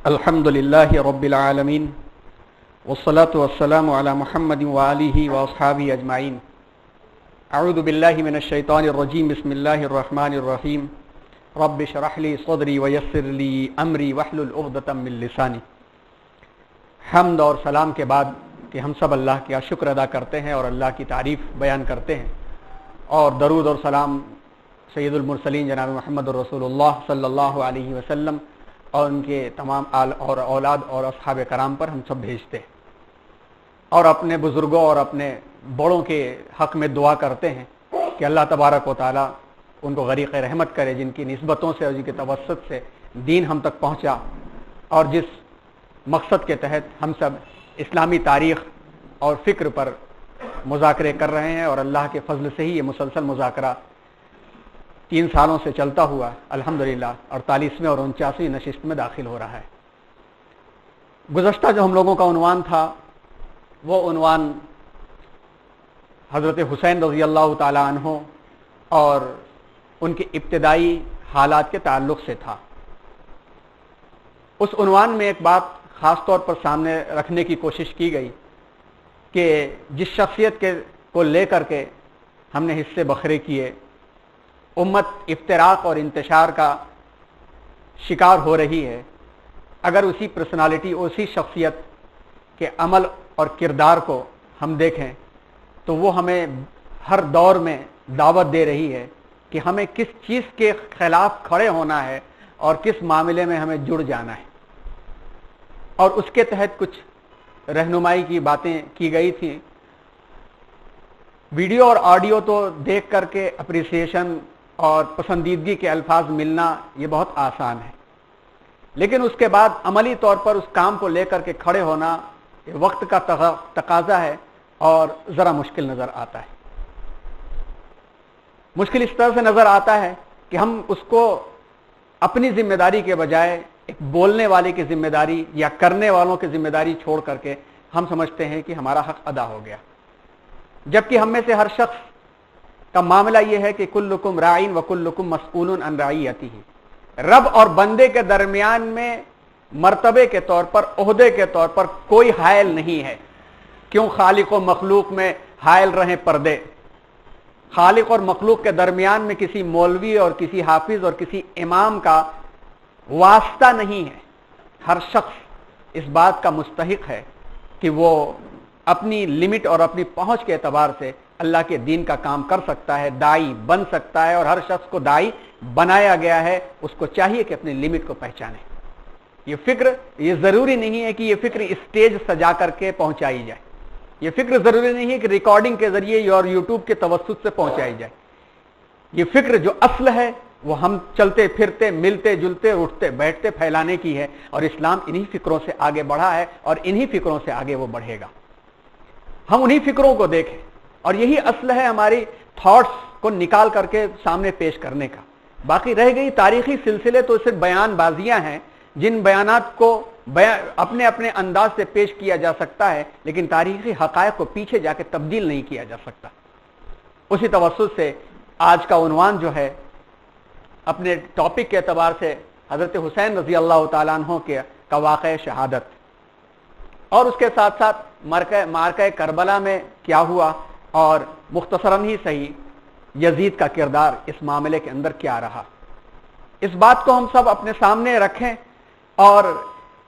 الحمدللہ رب العالمین والصلاة والسلام علی محمد وآلہ واصحابہ اجمعین. اعوذ باللہ من الشیطان الرجیم. بسم اللہ الرحمن الرحیم. رب اشرح لی صدری ویسر لی امری واحلل عقدۃ من لسانی. حمد اور سلام کے بعد کہ ہم سب اللہ کا شکر ادا کرتے ہیں اور اللہ کی تعریف بیان کرتے ہیں، اور درود اور سلام سید المرسلین جناب محمد رسول اللہ صلی اللہ علیہ وسلم اور ان کے تمام آل اور اولاد اور اصحاب کرام پر ہم سب بھیجتے ہیں، اور اپنے بزرگوں اور اپنے بڑوں کے حق میں دعا کرتے ہیں کہ اللہ تبارک و تعالی ان کو غریق رحمت کرے، جن کی نسبتوں سے اور جن کے توسط سے دین ہم تک پہنچا، اور جس مقصد کے تحت ہم سب اسلامی تاریخ اور فکر پر مذاکرے کر رہے ہیں، اور اللہ کے فضل سے ہی یہ مسلسل مذاکرہ 3 سالوں سے چلتا ہوا الحمدللہ 48ویں اور 49ویں نشست میں داخل ہو رہا ہے. گزشتہ جو ہم لوگوں کا عنوان تھا وہ عنوان حضرت حسین رضی اللہ تعالی عنہ اور ان کے ابتدائی حالات کے تعلق سے تھا. اس عنوان میں ایک بات خاص طور پر سامنے رکھنے کی کوشش کی گئی کہ جس شخصیت کو لے کر کے ہم نے حصے بکھرے کیے، امت افتراق اور انتشار کا شکار ہو رہی ہے، اگر اسی پرسنالٹی اسی شخصیت کے عمل اور کردار کو ہم دیکھیں تو وہ ہمیں ہر دور میں دعوت دے رہی ہے کہ ہمیں کس چیز کے خلاف کھڑے ہونا ہے اور کس معاملے میں ہمیں جڑ جانا ہے. اور اس کے تحت کچھ رہنمائی کی باتیں کی گئی تھیں. ویڈیو اور آڈیو تو دیکھ کر کے اپریسیشن اور پسندیدگی کے الفاظ ملنا یہ بہت آسان ہے، لیکن اس کے بعد عملی طور پر اس کام کو لے کر کے کھڑے ہونا یہ وقت کا تقاضا ہے اور ذرا مشکل نظر آتا ہے. مشکل اس طرح سے نظر آتا ہے کہ ہم اس کو اپنی ذمہ داری کے بجائے ایک بولنے والے کی ذمہ داری یا کرنے والوں کی ذمہ داری چھوڑ کر کے ہم سمجھتے ہیں کہ ہمارا حق ادا ہو گیا، جبکہ ہم میں سے ہر شخص کا معاملہ یہ ہے کہ کلکم راعین وکلکم مسئول عن رعیتہ. رب اور بندے کے درمیان میں مرتبے کے طور پر، عہدے کے طور پر کوئی حائل نہیں ہے. کیوں خالق و مخلوق میں حائل رہیں پردے؟ خالق اور مخلوق کے درمیان میں کسی مولوی اور کسی حافظ اور کسی امام کا واسطہ نہیں ہے. ہر شخص اس بات کا مستحق ہے کہ وہ اپنی لمٹ اور اپنی پہنچ کے اعتبار سے اللہ کے دین کا کام کر سکتا ہے، داعی بن سکتا ہے، اور ہر شخص کو داعی بنایا گیا ہے. اس کو چاہیے کہ اپنی لمٹ کو پہچانے. یہ فکر یہ ضروری نہیں ہے کہ یہ فکر اسٹیج سجا کر کے پہنچائی جائے. یہ فکر ضروری نہیں ہے کہ ریکارڈنگ کے ذریعے اور یوٹیوب کے توسط سے پہنچائی جائے. یہ فکر جو اصل ہے وہ ہم چلتے پھرتے ملتے جلتے اٹھتے بیٹھتے پھیلانے کی ہے، اور اسلام انہی فکروں سے آگے بڑھا ہے اور انہی فکروں سے آگے وہ بڑھے گا. ہم انہی فکروں کو دیکھیں، اور یہی اصل ہے ہماری تھاٹس کو نکال کر کے سامنے پیش کرنے کا. باقی رہ گئی تاریخی سلسلے تو صرف بیان بازیاں ہیں جن بیانات کو اپنے اپنے انداز سے پیش کیا جا سکتا ہے، لیکن تاریخی حقائق کو پیچھے جا کے تبدیل نہیں کیا جا سکتا. اسی توسط سے آج کا عنوان جو ہے اپنے ٹاپک کے اعتبار سے حضرت حسین رضی اللہ تعالیٰ عنہ کا واقعہ شہادت، اور اس کے ساتھ ساتھ معرکہ کربلا میں کیا ہوا، اور مختصراً ہی صحیح یزید کا کردار اس معاملے کے اندر کیا رہا. اس بات کو ہم سب اپنے سامنے رکھیں، اور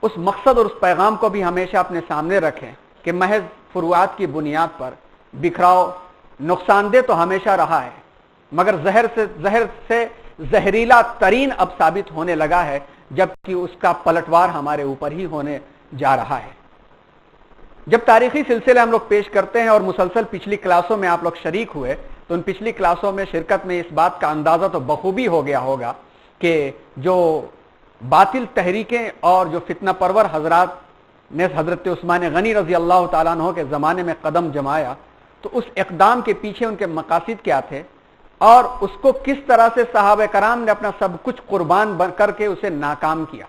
اس مقصد اور اس پیغام کو بھی ہمیشہ اپنے سامنے رکھیں کہ محض فروعات کی بنیاد پر بکھراؤ نقصان دہ تو ہمیشہ رہا ہے، مگر زہر سے زہریلا ترین اب ثابت ہونے لگا ہے، جبکہ اس کا پلٹوار ہمارے اوپر ہی ہونے جا رہا ہے. جب تاریخی سلسلے ہم لوگ پیش کرتے ہیں اور مسلسل پچھلی کلاسوں میں آپ لوگ شریک ہوئے تو ان پچھلی کلاسوں میں شرکت میں اس بات کا اندازہ تو بخوبی ہو گیا ہوگا کہ جو باطل تحریکیں اور جو فتنہ پرور حضرات نے حضرت عثمان غنی رضی اللہ تعالیٰ عنہ کے زمانے میں قدم جمایا تو اس اقدام کے پیچھے ان کے مقاصد کیا تھے، اور اس کو کس طرح سے صحابہ کرام نے اپنا سب کچھ قربان کر کے اسے ناکام کیا.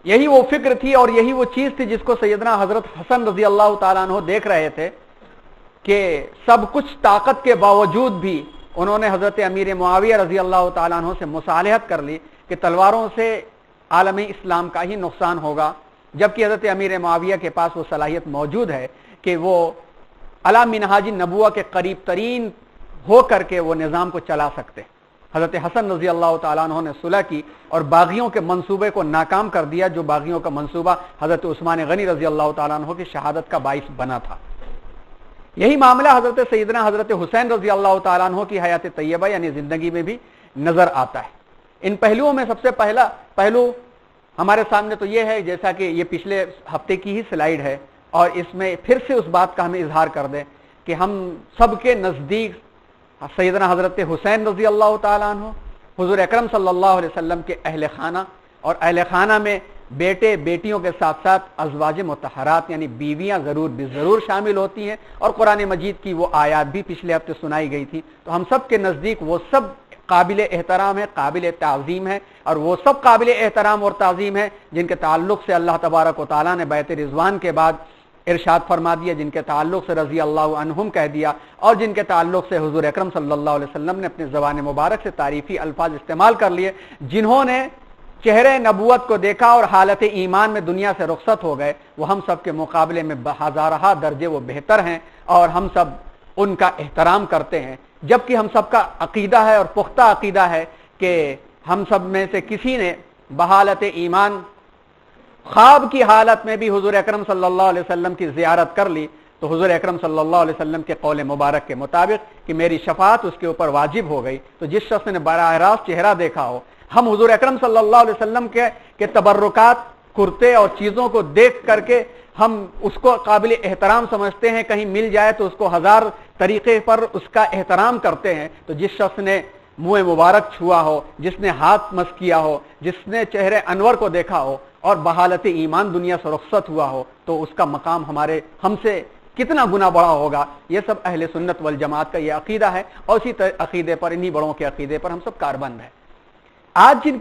یہی وہ فکر تھی اور یہی وہ چیز تھی جس کو سیدنا حضرت حسن رضی اللہ تعالیٰ عنہ دیکھ رہے تھے کہ سب کچھ طاقت کے باوجود بھی انہوں نے حضرت امیر معاویہ رضی اللہ تعالیٰ عنہ سے مصالحت کر لی کہ تلواروں سے عالم اسلام کا ہی نقصان ہوگا، جبکہ حضرت امیر معاویہ کے پاس وہ صلاحیت موجود ہے کہ وہ علی منہاج النبوہ کے قریب ترین ہو کر کے وہ نظام کو چلا سکتے۔ حضرت حسن رضی اللہ تعالیٰ عنہ نے صلح کی اور باغیوں کے منصوبے کو ناکام کر دیا، جو باغیوں کا منصوبہ حضرت عثمان غنی رضی اللہ تعالیٰ عنہ کی شہادت کا باعث بنا تھا۔ یہی معاملہ حضرت سیدنا حضرت حسین رضی اللہ تعالیٰ عنہ کی حیات طیبہ یعنی زندگی میں بھی نظر آتا ہے۔ ان پہلوؤں میں سب سے پہلا پہلو ہمارے سامنے تو یہ ہے، جیسا کہ یہ پچھلے ہفتے کی ہی سلائیڈ ہے، اور اس میں پھر سے اس بات کا ہمیں اظہار کر دیں کہ ہم سب کے نزدیک سیدنا حضرت حسین رضی اللہ تعالیٰ عنہ، حضور اکرم صلی اللہ علیہ وسلم کے اہل خانہ، اور اہل خانہ میں بیٹے بیٹیوں کے ساتھ ساتھ ازواج مطہرات یعنی بیویاں ضرور شامل ہوتی ہیں، اور قرآن مجید کی وہ آیات بھی پچھلے ہفتے سنائی گئی تھی۔ تو ہم سب کے نزدیک وہ سب قابل احترام ہے، قابل تعظیم ہے، اور وہ سب قابل احترام اور تعظیم ہے جن کے تعلق سے اللہ تبارک و تعالیٰ نے بیعت رضوان کے بعد ارشاد فرما دیا، جن کے تعلق سے رضی اللہ عنہم کہہ دیا، اور جن کے تعلق سے حضور اکرم صلی اللہ علیہ وسلم نے اپنے زبان مبارک سے تعریفی الفاظ استعمال کر لیے، جنہوں نے چہرے نبوت کو دیکھا اور حالت ایمان میں دنیا سے رخصت ہو گئے، وہ ہم سب کے مقابلے میں بہزارہ درجے وہ بہتر ہیں، اور ہم سب ان کا احترام کرتے ہیں، جبکہ ہم سب کا عقیدہ ہے اور پختہ عقیدہ ہے کہ ہم سب میں سے کسی نے بحالت ایمان خواب کی حالت میں بھی حضور اکرم صلی اللہ علیہ وسلم کی زیارت کر لی، تو حضور اکرم صلی اللہ علیہ وسلم کے قول مبارک کے مطابق کہ میری شفاعت اس کے اوپر واجب ہو گئی۔ تو جس شخص نے براہ راست چہرہ دیکھا ہو، ہم حضور اکرم صلی اللہ علیہ وسلم کے تبرکات، کرتے اور چیزوں کو دیکھ کر کے ہم اس کو قابل احترام سمجھتے ہیں، کہیں مل جائے تو اس کو ہزار طریقے پر اس کا احترام کرتے ہیں۔ تو جس شخص نے منہ مبارک چھوا ہو، جس نے ہاتھ مس کیا ہو، جس نے چہرے انور کو دیکھا ہو اور بحالت ایمان دنیا سے رخصت ہوا ہو، تو اس کا مقام ہم سے کتنا گنا بڑا ہوگا۔ یہ سب اہل سنت والجماعت کا یہ عقیدہ ہے، اور اسی عقیدے پر، انہی بڑوں کے عقیدے پر ہم سب کاربند ہیں۔ آج جن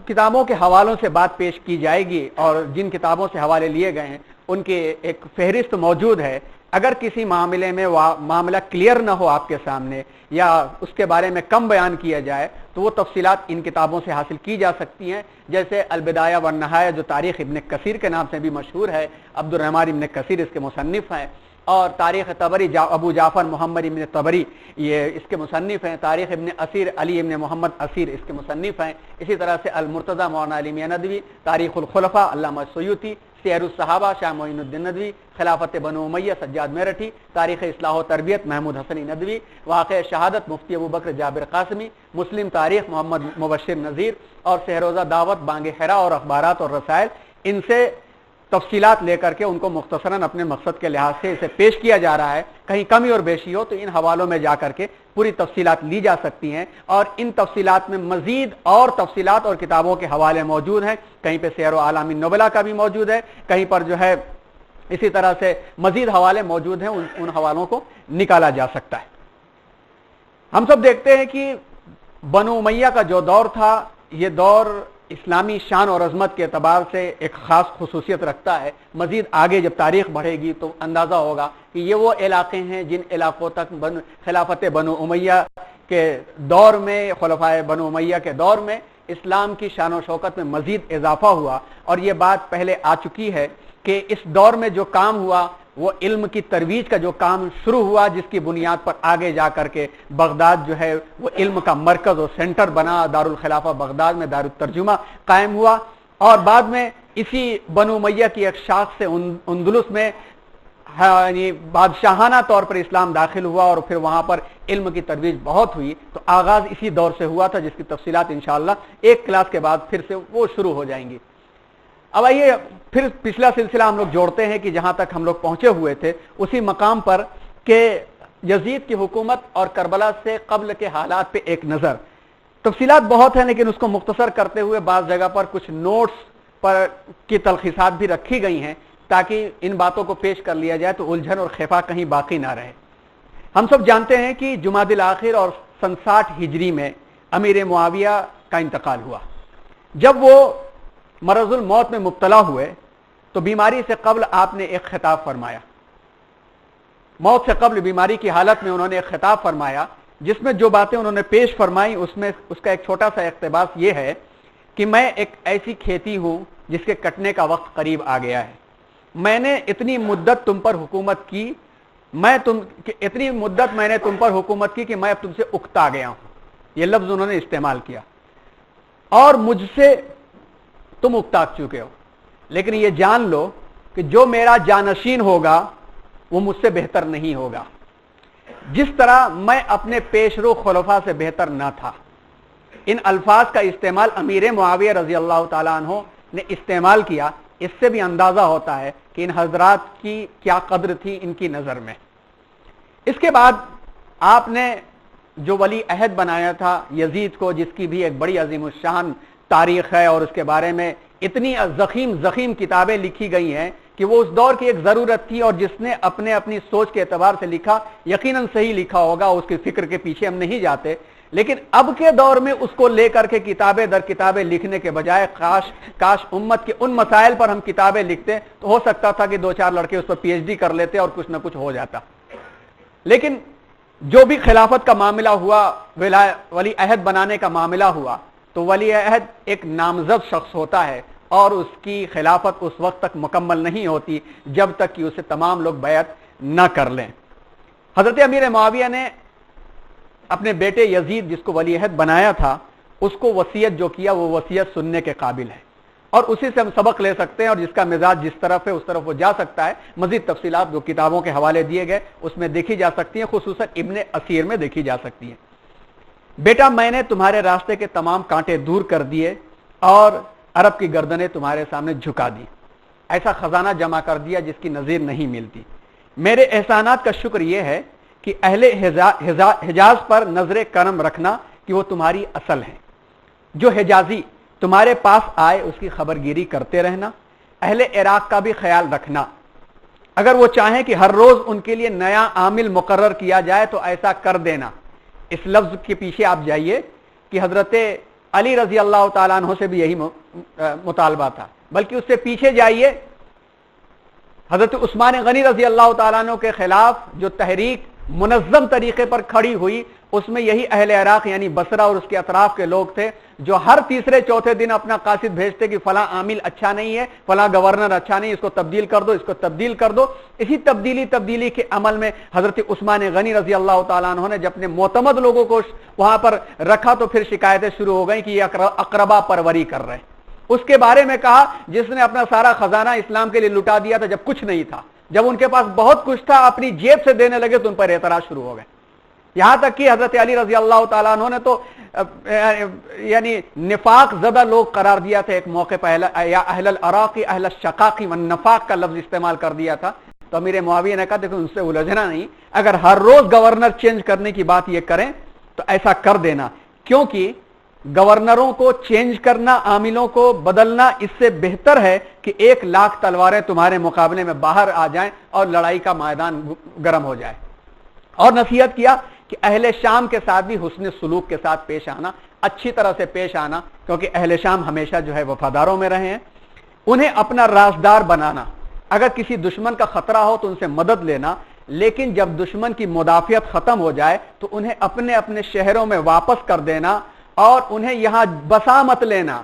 کتابوں کے حوالوں سے بات پیش کی جائے گی اور جن کتابوں سے حوالے لیے گئے ہیں، ان کی ایک فہرست موجود ہے۔ اگر کسی معاملے میں معاملہ کلیئر نہ ہو آپ کے سامنے، یا اس کے بارے میں کم بیان کیا جائے، تو وہ تفصیلات ان کتابوں سے حاصل کی جا سکتی ہیں، جیسے البدایہ والنہایہ جو تاریخ ابن کثیر کے نام سے بھی مشہور ہے، عبد الرحمن ابن کثیر اس کے مصنف ہیں، اور تاریخ طبری ابو جعفر محمد ابن طبری یہ اس کے مصنف ہیں، تاریخ ابن اسیر علی ابن محمد اسیر اس کے مصنف ہیں، اسی طرح سے المرتضی مولانا علی میاں ندوی، تاریخ الخلفاء علامہ سیوطی، سیر الصحابہ شاہ معین الدین ندوی، خلافت بنو امیہ سجاد میرٹھی، تاریخ اصلاح و تربیت محمود حسنی ندوی، واقع شہادت مفتی ابوبکر جابر قاسمی، مسلم تاریخ محمد مبشر نذیر، اور سہروزہ دعوت، بانگ حرا اور اخبارات اور رسائل، ان سے تفصیلات لے کر کے ان کو مختصراً اپنے مقصد کے لحاظ سے اسے پیش کیا جا رہا ہے۔ کہیں کمی اور بیشی ہو تو ان حوالوں میں جا کر کے پوری تفصیلات لی جا سکتی ہیں، اور ان تفصیلات میں مزید اور تفصیلات اور کتابوں کے حوالے موجود ہیں، کہیں پہ سیر و اعلام النبلاء کا بھی موجود ہے، کہیں پر جو ہے اسی طرح سے مزید حوالے موجود ہیں، ان حوالوں کو نکالا جا سکتا ہے۔ ہم سب دیکھتے ہیں کہ بنو امیہ کا جو دور تھا، یہ دور اسلامی شان اور عظمت کے اعتبار سے ایک خاص خصوصیت رکھتا ہے۔ مزید آگے جب تاریخ بڑھے گی تو اندازہ ہوگا کہ یہ وہ علاقے ہیں جن علاقوں تک خلافت بنو امیہ کے دور میں، خلفائے بنو امیہ کے دور میں اسلام کی شان و شوکت میں مزید اضافہ ہوا، اور یہ بات پہلے آ چکی ہے کہ اس دور میں جو کام ہوا وہ علم کی ترویج کا جو کام شروع ہوا، جس کی بنیاد پر آگے جا کر کے بغداد جو ہے وہ علم کا مرکز اور سینٹر بنا، دارالخلافہ بغداد میں دارالترجمہ قائم ہوا، اور بعد میں اسی بنو امیہ کی ایک شاخ سے اندلس میں یعنی بادشاہانہ طور پر اسلام داخل ہوا، اور پھر وہاں پر علم کی ترویج بہت ہوئی۔ تو آغاز اسی دور سے ہوا تھا، جس کی تفصیلات انشاءاللہ ایک کلاس کے بعد پھر سے وہ شروع ہو جائیں گی۔ اب آئیے پھر پچھلا سلسلہ ہم لوگ جوڑتے ہیں کہ جہاں تک ہم لوگ پہنچے ہوئے تھے اسی مقام پر، کہ یزید کی حکومت اور کربلا سے قبل کے حالات پہ ایک نظر۔ تفصیلات بہت ہیں، لیکن اس کو مختصر کرتے ہوئے بعض جگہ پر کچھ نوٹس پر کی تلخیصات بھی رکھی گئی ہیں، تاکہ ان باتوں کو پیش کر لیا جائے تو الجھن اور خفا کہیں باقی نہ رہے۔ ہم سب جانتے ہیں کہ جمادی الاخر اور سن 60 ہجری میں امیر معاویہ کا انتقال ہوا۔ جب وہ مرض الموت میں مبتلا ہوئے تو بیماری سے قبل آپ نے ایک خطاب فرمایا، موت سے قبل بیماری کی حالت میں انہوں نے ایک خطاب فرمایا، جس میں جو باتیں انہوں نے پیش فرمائی اس میں اس کا ایک چھوٹا سا اقتباس یہ ہے کہ میں ایک ایسی کھیتی ہوں جس کے کٹنے کا وقت قریب آ گیا ہے، میں نے اتنی مدت تم پر حکومت کی، اتنی مدت میں نے تم پر حکومت کی کہ میں اب تم سے اکتا گیا ہوں، یہ لفظ انہوں نے استعمال کیا، اور مجھ سے تم اکتا چکے ہو، لیکن یہ جان لو کہ جو میرا جانشین ہوگا وہ مجھ سے بہتر نہیں ہوگا، جس طرح میں اپنے پیشرو خلفاء سے بہتر نہ تھا۔ ان الفاظ کا استعمال امیر معاویہ رضی اللہ تعالیٰ عنہ نے استعمال کیا، اس سے بھی اندازہ ہوتا ہے کہ ان حضرات کی کیا قدر تھی ان کی نظر میں۔ اس کے بعد آپ نے جو ولی عہد بنایا تھا یزید کو، جس کی بھی ایک بڑی عظیم الشان تاریخ ہے اور اس کے بارے میں اتنی ضخیم کتابیں لکھی گئی ہیں کہ وہ اس دور کی ایک ضرورت تھی، اور جس نے اپنی سوچ کے اعتبار سے لکھا یقیناً صحیح لکھا ہوگا، اس کی فکر کے پیچھے ہم نہیں جاتے، لیکن اب کے دور میں اس کو لے کر کے کتابیں در کتابیں لکھنے کے بجائے کاش امت کے ان مسائل پر ہم کتابیں لکھتے تو ہو سکتا تھا کہ 2-4 لڑکے اس پر پی ایچ ڈی کر لیتے اور کچھ نہ کچھ ہو جاتا۔ لیکن جو بھی خلافت کا معاملہ ہوا، ولی عہد بنانے کا معاملہ ہوا، تو ولی عہد ایک نامزد شخص ہوتا ہے اور اس کی خلافت اس وقت تک مکمل نہیں ہوتی جب تک کہ اسے تمام لوگ بیعت نہ کر لیں۔ حضرت امیر معاویہ نے اپنے بیٹے یزید جس کو ولی عہد بنایا تھا، اس کو وصیت جو کیا وہ وصیت سننے کے قابل ہے، اور اسی سے ہم سبق لے سکتے ہیں، اور جس کا مزاج جس طرف ہے اس طرف وہ جا سکتا ہے۔ مزید تفصیلات جو کتابوں کے حوالے دیے گئے اس میں دیکھی جا سکتی ہیں، خصوصاً ابن اسیر میں دیکھی جا سکتی ہیں۔ بیٹا میں نے تمہارے راستے کے تمام کانٹے دور کر دیے اور عرب کی گردنیں تمہارے سامنے جھکا دی، ایسا خزانہ جمع کر دیا جس کی نظیر نہیں ملتی۔ میرے احسانات کا شکر یہ ہے کہ اہل حجاز پر نظر کرم رکھنا کہ وہ تمہاری اصل ہیں، جو حجازی تمہارے پاس آئے اس کی خبر گیری کرتے رہنا، اہل عراق کا بھی خیال رکھنا، اگر وہ چاہیں کہ ہر روز ان کے لیے نیا عامل مقرر کیا جائے تو ایسا کر دینا۔ اس لفظ کے پیچھے آپ جائیے کہ حضرت علی رضی اللہ تعالیٰ عنہ سے بھی یہی مطالبہ تھا، بلکہ اس سے پیچھے جائیے، حضرت عثمان غنی رضی اللہ تعالیٰ عنہ کے خلاف جو تحریک منظم طریقے پر کھڑی ہوئی، اس میں یہی اہل عراق یعنی بصرہ اور اس کے اطراف کے لوگ تھے جو ہر تیسرے چوتھے دن اپنا قاصد بھیجتے کہ فلاں عامل اچھا نہیں ہے، فلاں گورنر اچھا نہیں، اس کو تبدیل کر دو، اس کو تبدیل کر دو۔ اسی تبدیلی کے عمل میں حضرت عثمان غنی رضی اللہ تعالیٰ عنہ نے جب اپنے معتمد لوگوں کو وہاں پر رکھا تو پھر شکایتیں شروع ہو گئیں کہ یہ اقربا پروری کر رہے ہیں۔ اس کے بارے میں کہا جس نے اپنا سارا خزانہ اسلام کے لیے لٹا دیا تھا جب کچھ نہیں تھا، جب ان کے پاس بہت کچھ تھا اپنی جیب سے دینے لگے تو ان پر اعتراض شروع ہو گئے، یہاں تک کہ حضرت علی رضی اللہ تعالیٰ عنہ نے تو یعنی نفاق زدہ لوگ قرار دیا تھا، ایک موقع پہ یا اہل العراق اہل الشقاق والنفاق کا لفظ استعمال کر دیا تھا۔ تو امیر معاویہ نے کہا دیکھو ان سے الجھنا نہیں، اگر ہر روز گورنر چینج کرنے کی بات یہ کریں تو ایسا کر دینا، کیونکہ گورنروں کو چینج کرنا، عاملوں کو بدلنا اس سے بہتر ہے کہ 1,00,000 تلواریں تمہارے مقابلے میں باہر آ جائیں اور لڑائی کا میدان گرم ہو جائے۔ اور نصیحت کیا کہ اہل شام کے ساتھ بھی حسن سلوک کے ساتھ پیش آنا، اچھی طرح سے پیش آنا، کیونکہ اہل شام ہمیشہ جو ہے وفاداروں میں رہے ہیں۔ انہیں اپنا رازدار بنانا، اگر کسی دشمن کا خطرہ ہو تو ان سے مدد لینا، لیکن جب دشمن کی مدافعت ختم ہو جائے تو انہیں اپنے اپنے شہروں میں واپس کر دینا اور انہیں یہاں بسا مت لینا۔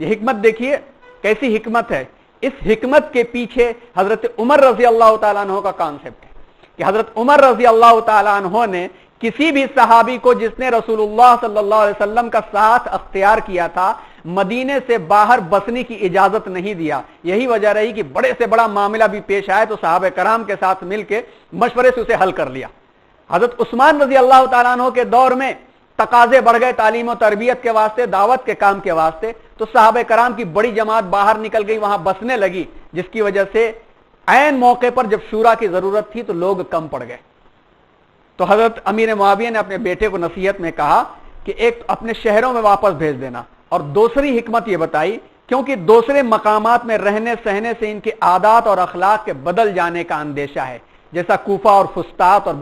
یہ حکمت دیکھیے کیسی حکمت ہے، اس حکمت کے پیچھے حضرت عمر رضی اللہ تعالیٰ عنہ کا کانسیپٹ ہے کہ حضرت عمر رضی اللہ تعالیٰ عنہ نے کسی بھی صحابی کو جس نے رسول اللہ صلی اللہ علیہ وسلم کا ساتھ اختیار کیا تھا مدینے سے باہر بسنے کی اجازت نہیں دیا۔ یہی وجہ رہی کہ بڑے سے بڑا معاملہ بھی پیش آئے تو صحابہ کرام کے ساتھ مل کے مشورے سے اسے حل کر لیا۔ حضرت عثمان رضی اللہ تعالیٰ عنہ کے دور میں تقاضے بڑھ گئے تعلیم و تربیت کے واسطے، دعوت کے کام کے واسطے، تو صحابہ کرام کی بڑی جماعت باہر نکل گئی، وہاں بسنے لگی، جس کی وجہ سے عین موقع پر جب شورا کی ضرورت تھی تو لوگ کم پڑ گئے۔ تو حضرت امیر معاویہ نے اپنے بیٹے کو نصیحت میں کہا کہ ایک اپنے شہروں میں واپس بھیج دینا، اور دوسری حکمت یہ بتائی کیونکہ دوسرے مقامات میں رہنے سہنے سے ان کے عادات اور اخلاق کے بدل جانے کا اندیشہ ہے، جیسا کوفہ اور فسطاط اور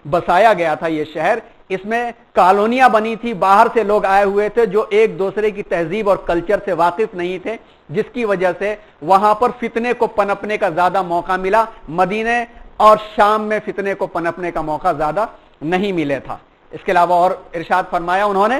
بسایا گیا تھا یہ شہر، اس میں کالونیاں بنی تھی، باہر سے لوگ آئے ہوئے تھے جو ایک دوسرے کی تہذیب اور کلچر سے واقف نہیں تھے، جس کی وجہ سے وہاں پر فتنے کو پنپنے کا زیادہ موقع ملا۔ مدینے اور شام میں فتنے کو پنپنے کا موقع زیادہ نہیں ملے تھا۔ اس کے علاوہ اور ارشاد فرمایا انہوں نے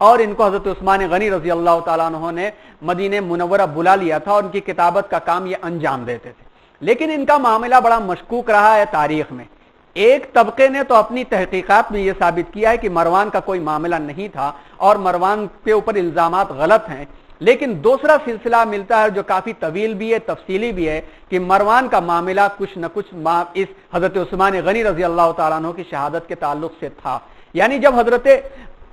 اور ان کو حضرت عثمان غنی رضی اللہ تعالیٰ عنہ نے مدینہ منورہ بلا لیا تھا اور ان کی کتابت کا کام یہ انجام دیتے تھے. لیکن ان کا معاملہ بڑا مشکوک رہا ہے تاریخ میں. ایک طبقے نے تو اپنی تحقیقات میں یہ ثابت کیا ہے کہ مروان کا کوئی معاملہ نہیں تھا اور مروان کے اوپر الزامات غلط ہیں، لیکن دوسرا سلسلہ ملتا ہے جو کافی طویل بھی ہے، تفصیلی بھی ہے، کہ مروان کا معاملہ کچھ نہ کچھ اس حضرت عثمان غنی رضی اللہ تعالیٰ عنہ کی شہادت کے تعلق سے تھا. یعنی جب حضرت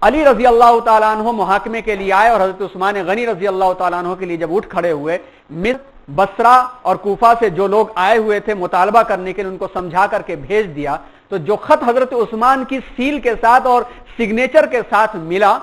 علی رضی اللہ تعالیٰ عنہ محاکمے کے لیے آئے اور حضرت عثمان غنی رضی اللہ تعالیٰ عنہ کے لیے جب اٹھ کھڑے ہوئے، مصر، بصرہ اور کوفہ سے جو لوگ آئے ہوئے تھے مطالبہ کرنے کے لیے، ان کو سمجھا کر کے بھیج دیا. تو جو خط حضرت عثمان کی سیل کے ساتھ اور سگنیچر کے ساتھ ملا،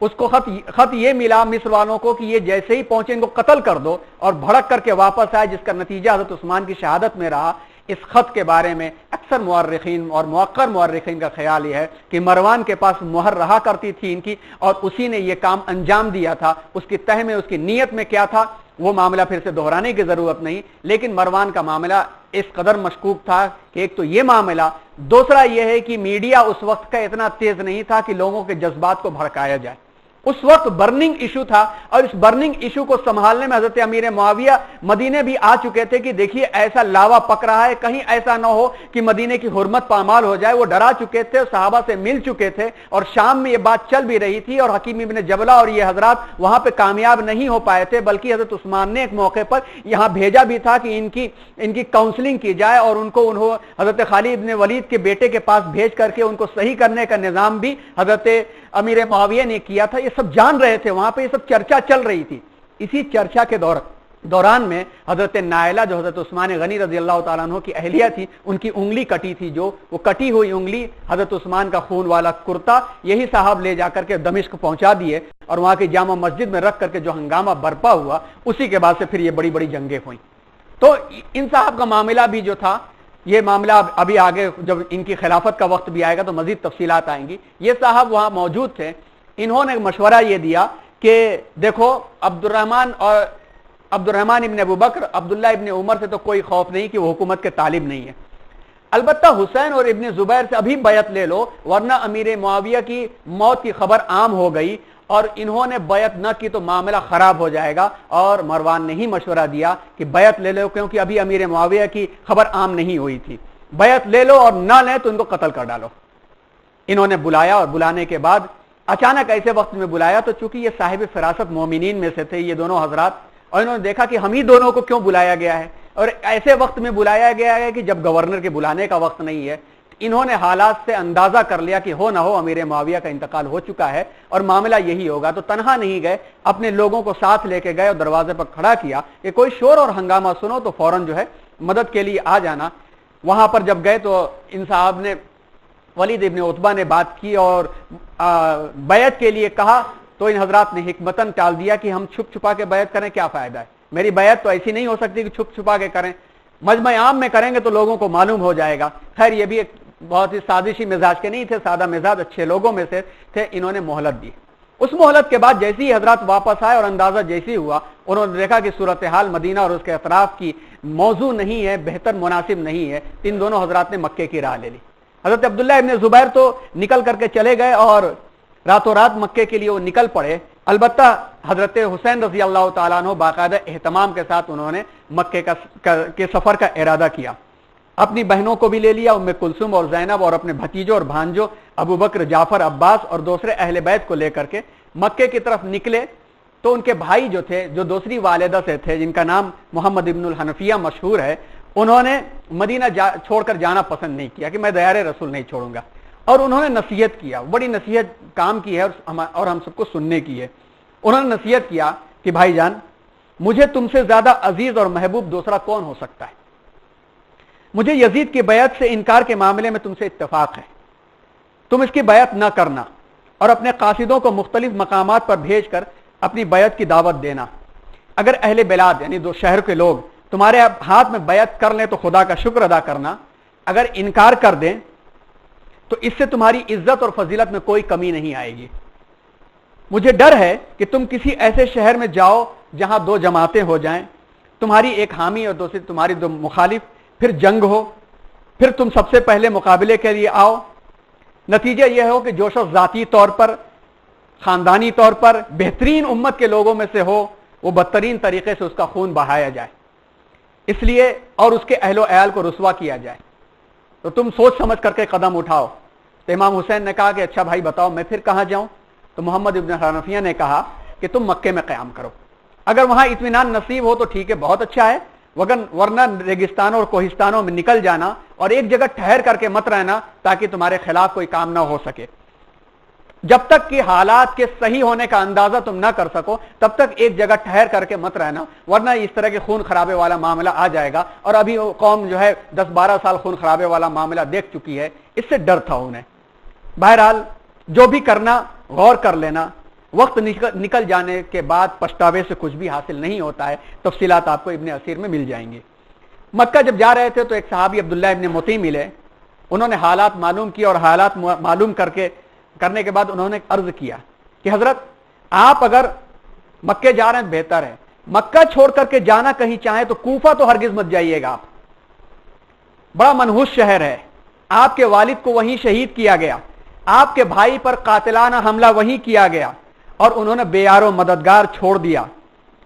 اس کو خط یہ ملا مصر والوں کو کہ یہ جیسے ہی پہنچے ان کو قتل کر دو، اور بھڑک کر کے واپس آئے، جس کا نتیجہ حضرت عثمان کی شہادت میں رہا. اس خط کے بارے میں اکثر مورخین اور موقر مورخین کا خیال یہ ہے کہ مروان کے پاس مہر رہا کرتی تھی ان کی، اور اسی نے یہ کام انجام دیا تھا. اس کی تہ میں، اس کی نیت میں کیا تھا وہ معاملہ پھر سے دہرانے کی ضرورت نہیں، لیکن مروان کا معاملہ اس قدر مشکوک تھا کہ ایک تو یہ معاملہ، دوسرا یہ ہے کہ میڈیا اس وقت کا اتنا تیز نہیں تھا کہ لوگوں کے جذبات کو بھڑکایا جائے. اس وقت برننگ ایشو تھا، اور اس برننگ ایشو کو سنبھالنے میں حضرت امیر معاویہ مدینے بھی آ چکے تھے کہ دیکھیے ایسا لاوا پک رہا ہے، کہیں ایسا نہ ہو کہ مدینے کی حرمت پامال ہو جائے. وہ ڈرا چکے تھے، صحابہ سے مل چکے تھے، اور شام میں یہ بات چل بھی رہی تھی، اور حکیم ابن جبلہ اور یہ حضرات وہاں پہ کامیاب نہیں ہو پائے تھے، بلکہ حضرت عثمان نے ایک موقع پر یہاں بھیجا بھی تھا کہ ان کی کاؤنسلنگ کی جائے، اور انہوں حضرت خالد ابن ولید کے بیٹے کے پاس بھیج کر کے ان کو صحیح کرنے کا نظام بھی حضرت امیر معاویہ نے کیا تھا. یہ سب جان رہے تھے، وہاں پہ یہ سب چرچا چل رہی تھی. اسی چرچا کے دوران میں حضرت نائلہ جو حضرت عثمان غنی رضی اللہ تعالیٰ عنہ کی اہلیہ تھی، ان کی انگلی کٹی تھی، جو وہ کٹی ہوئی انگلی، حضرت عثمان کا خون والا کرتا، یہی صاحب لے جا کر کے دمشق پہنچا دیے، اور وہاں کی جامع مسجد میں رکھ کر کے جو ہنگامہ برپا ہوا، اسی کے بعد سے پھر یہ بڑی بڑی جنگیں ہوئیں. تو ان صاحب کا معاملہ بھی جو تھا، یہ معاملہ ابھی آگے جب ان کی خلافت کا وقت بھی آئے گا تو مزید تفصیلات آئیں گی. یہ صاحب وہاں موجود تھے، انہوں نے مشورہ یہ دیا کہ دیکھو عبد الرحمن ابن ابو بکر، عبداللہ ابن عمر سے تو کوئی خوف نہیں کہ وہ حکومت کے طالب نہیں ہے، البتہ حسین اور ابن زبیر سے ابھی بیعت لے لو، ورنہ امیر معاویہ کی موت کی خبر عام ہو گئی اور انہوں نے بیعت نہ کی تو معاملہ خراب ہو جائے گا. اور مروان نے ہی مشورہ دیا کہ بیعت لے لو، کیونکہ ابھی امیر معاویہ کی خبر عام نہیں ہوئی تھی، بیعت لے لو اور نہ لیں تو ان کو قتل کر ڈالو. انہوں نے بلایا، اور بلانے کے بعد اچانک ایسے وقت میں بلایا تو چونکہ یہ صاحب فراست مومنین میں سے تھے یہ دونوں حضرات، اور انہوں نے دیکھا کہ ہم ہی دونوں کو کیوں بلایا گیا ہے، اور ایسے وقت میں بلایا گیا ہے کہ جب گورنر کے بلانے کا وقت نہیں ہے. انہوں نے حالات سے اندازہ کر لیا کہ ہو نہ ہو امیر معاویہ کا انتقال ہو چکا ہے اور معاملہ یہی ہوگا. تو تنہا نہیں گئے، اپنے لوگوں کو ساتھ لے کے گئے اور دروازے پر کھڑا کیا کہ کوئی شور اور ہنگامہ سنو تو فوراً جو ہے مدد کے لیے آ جانا. وہاں پر جب گئے تو ان صاحب نے، ولید ابن عتبہ نے بات کی اور بیعت کے لیے کہا، تو ان حضرات نے حکمتاً ٹال دیا کہ ہم چھپ چھپا کے بیعت کریں، کیا فائدہ ہے، میری بیعت تو ایسی نہیں ہو سکتی کہ چھپ چھپا کے کریں، مجمع عام میں کریں گے تو لوگوں کو معلوم ہو جائے گا. خیر یہ بھی ایک بہت ہی سازشی مزاج کے نہیں تھے، سادہ مزاج اچھے لوگوں میں سے تھے. انہوں نے مہلت دی. اس مہلت کے بعد جیسے ہی حضرات واپس آئے اور اندازہ جیسی ہوا، انہوں نے دیکھا کہ صورتحال مدینہ اور اس کے اطراف کی موضوع نہیں ہے، بہتر مناسب نہیں ہے. ان دونوں حضرات نے مکے کی راہ لے لی. حضرت عبداللہ ابن زبیر تو نکل کر کے چلے گئے اور راتوں رات مکے کے لیے وہ نکل پڑے. البتہ حضرت حسین رضی اللہ تعالیٰ عنہ باقاعدہ اہتمام کے ساتھ انہوں نے مکے کے سفر کا ارادہ کیا. اپنی بہنوں کو بھی لے لیا، ام کلثوم اور زینب، اور اپنے بھتیجوں اور بھانجوں ابو بکر، جعفر، عباس اور دوسرے اہل بیت کو لے کر کے مکے کی طرف نکلے. تو ان کے بھائی جو تھے، جو دوسری والدہ سے تھے، جن کا نام محمد ابن الحنفیہ مشہور ہے، انہوں نے مدینہ چھوڑ کر جانا پسند نہیں کیا کہ میں دیار رسول نہیں چھوڑوں گا. اور انہوں نے نصیحت کیا، بڑی نصیحت کام کی ہے اور ہم سب کو سننے کی ہے. انہوں نے نصیحت کیا کہ بھائی جان، مجھے تم سے زیادہ عزیز اور محبوب دوسرا کون ہو سکتا ہے. مجھے یزید کی بیعت سے انکار کے معاملے میں تم سے اتفاق ہے، تم اس کی بیعت نہ کرنا اور اپنے قاصدوں کو مختلف مقامات پر بھیج کر اپنی بیعت کی دعوت دینا. اگر اہل بلاد یعنی دو شہر کے لوگ تمہارے ہاتھ میں بیعت کر لیں تو خدا کا شکر ادا کرنا، اگر انکار کر دیں تو اس سے تمہاری عزت اور فضیلت میں کوئی کمی نہیں آئے گی. مجھے ڈر ہے کہ تم کسی ایسے شہر میں جاؤ جہاں دو جماعتیں ہو جائیں، تمہاری ایک حامی اور دوسری تمہاری دو مخالف، پھر جنگ ہو، پھر تم سب سے پہلے مقابلے کے لیے آؤ. نتیجہ یہ ہو کہ جو شخص ذاتی طور پر خاندانی طور پر بہترین امت کے لوگوں میں سے ہو، وہ بدترین طریقے سے اس کا خون بہایا جائے اس لیے، اور اس کے اہل و عیال کو رسوا کیا جائے، تو تم سوچ سمجھ کر کے قدم اٹھاؤ۔ تو امام حسین نے کہا کہ اچھا بھائی بتاؤ میں پھر کہاں جاؤں؟ تو محمد ابن حنفیہ نے کہا کہ تم مکے میں قیام کرو، اگر وہاں اطمینان نصیب ہو تو ٹھیک ہے، بہت اچھا ہے، ورنہ ریگستانوں اور کوہستانوں میں نکل جانا اور ایک جگہ ٹھہر کر کے مت رہنا تاکہ تمہارے خلاف کوئی کام نہ ہو سکے۔ جب تک کہ حالات کے صحیح ہونے کا اندازہ تم نہ کر سکو تب تک ایک جگہ ٹھہر کر کے مت رہنا، ورنہ اس طرح کے خون خرابے والا معاملہ آ جائے گا، اور ابھی وہ قوم جو ہے 10-12 سال خون خرابے والا معاملہ دیکھ چکی ہے، اس سے ڈر تھا انہیں۔ بہرحال جو بھی کرنا غور کر لینا، وقت نکل جانے کے بعد پچھتاوے سے کچھ بھی حاصل نہیں ہوتا ہے، تفصیلات آپ کو ابن اسیر میں مل جائیں گے۔ مکہ جب جا رہے تھے تو ایک صحابی عبداللہ ابن مطیع ملے، انہوں نے حالات معلوم کی، اور حالات معلوم کرنے کے بعد انہوں نے عرض کیا کہ حضرت آپ اگر مکے جا رہے ہیں بہتر ہے، مکہ چھوڑ کر کے جانا کہیں چاہیں تو کوفہ تو ہرگز مت جائیے گا، آپ بڑا منحوس شہر ہے، آپ کے والد کو وہیں شہید کیا گیا، آپ کے بھائی پر قاتلانہ حملہ وہیں کیا گیا، اور انہوں نے بے یار و مددگار چھوڑ دیا،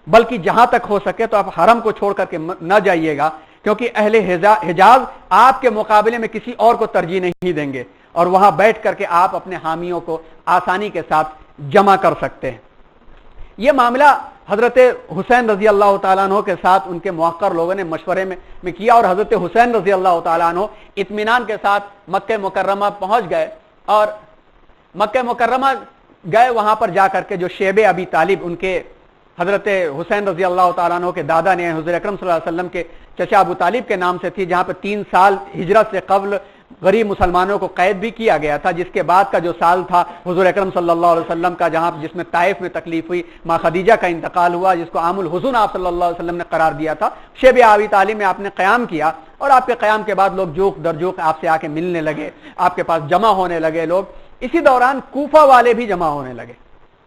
بلکہ جہاں تک ہو سکے تو آپ حرم کو چھوڑ کر کے نہ جائیے گا، کیونکہ اہل حجاز آپ کے مقابلے میں کسی اور کو ترجیح نہیں دیں گے، اور وہاں بیٹھ کر کے آپ اپنے حامیوں کو آسانی کے ساتھ جمع کر سکتے ہیں۔ یہ معاملہ حضرت حسین رضی اللہ تعالیٰ عنہ کے ساتھ ان کے موقر لوگوں نے مشورے میں کیا، اور حضرت حسین رضی اللہ تعالیٰ عنہ اطمینان کے ساتھ مکہ مکرمہ پہنچ گئے، اور مکہ مکرمہ گئے، وہاں پر جا کر کے جو شیب ابی طالب ان کے حضرت حسین رضی اللہ تعالیٰ عنہ کے دادا نے حضور اکرم صلی اللہ علیہ وسلم کے چچا ابو طالب کے نام سے تھی، جہاں پہ 3 سال ہجرت سے قبل غریب مسلمانوں کو قید بھی کیا گیا تھا، جس کے بعد کا جو سال تھا حضور اکرم صلی اللہ علیہ وسلم کا، جس میں طائف میں تکلیف ہوئی، ماں خدیجہ کا انتقال ہوا، جس کو عام الحزن آپ صلی اللہ علیہ وسلم نے قرار دیا تھا، شیب ابی طالب میں آپ نے قیام کیا، اور آپ کے قیام کے بعد لوگ جوق در جوق آپ سے آ کے ملنے لگے، آپ کے پاس جمع ہونے لگے لوگ۔ اسی دوران کوفہ والے بھی جمع ہونے لگے،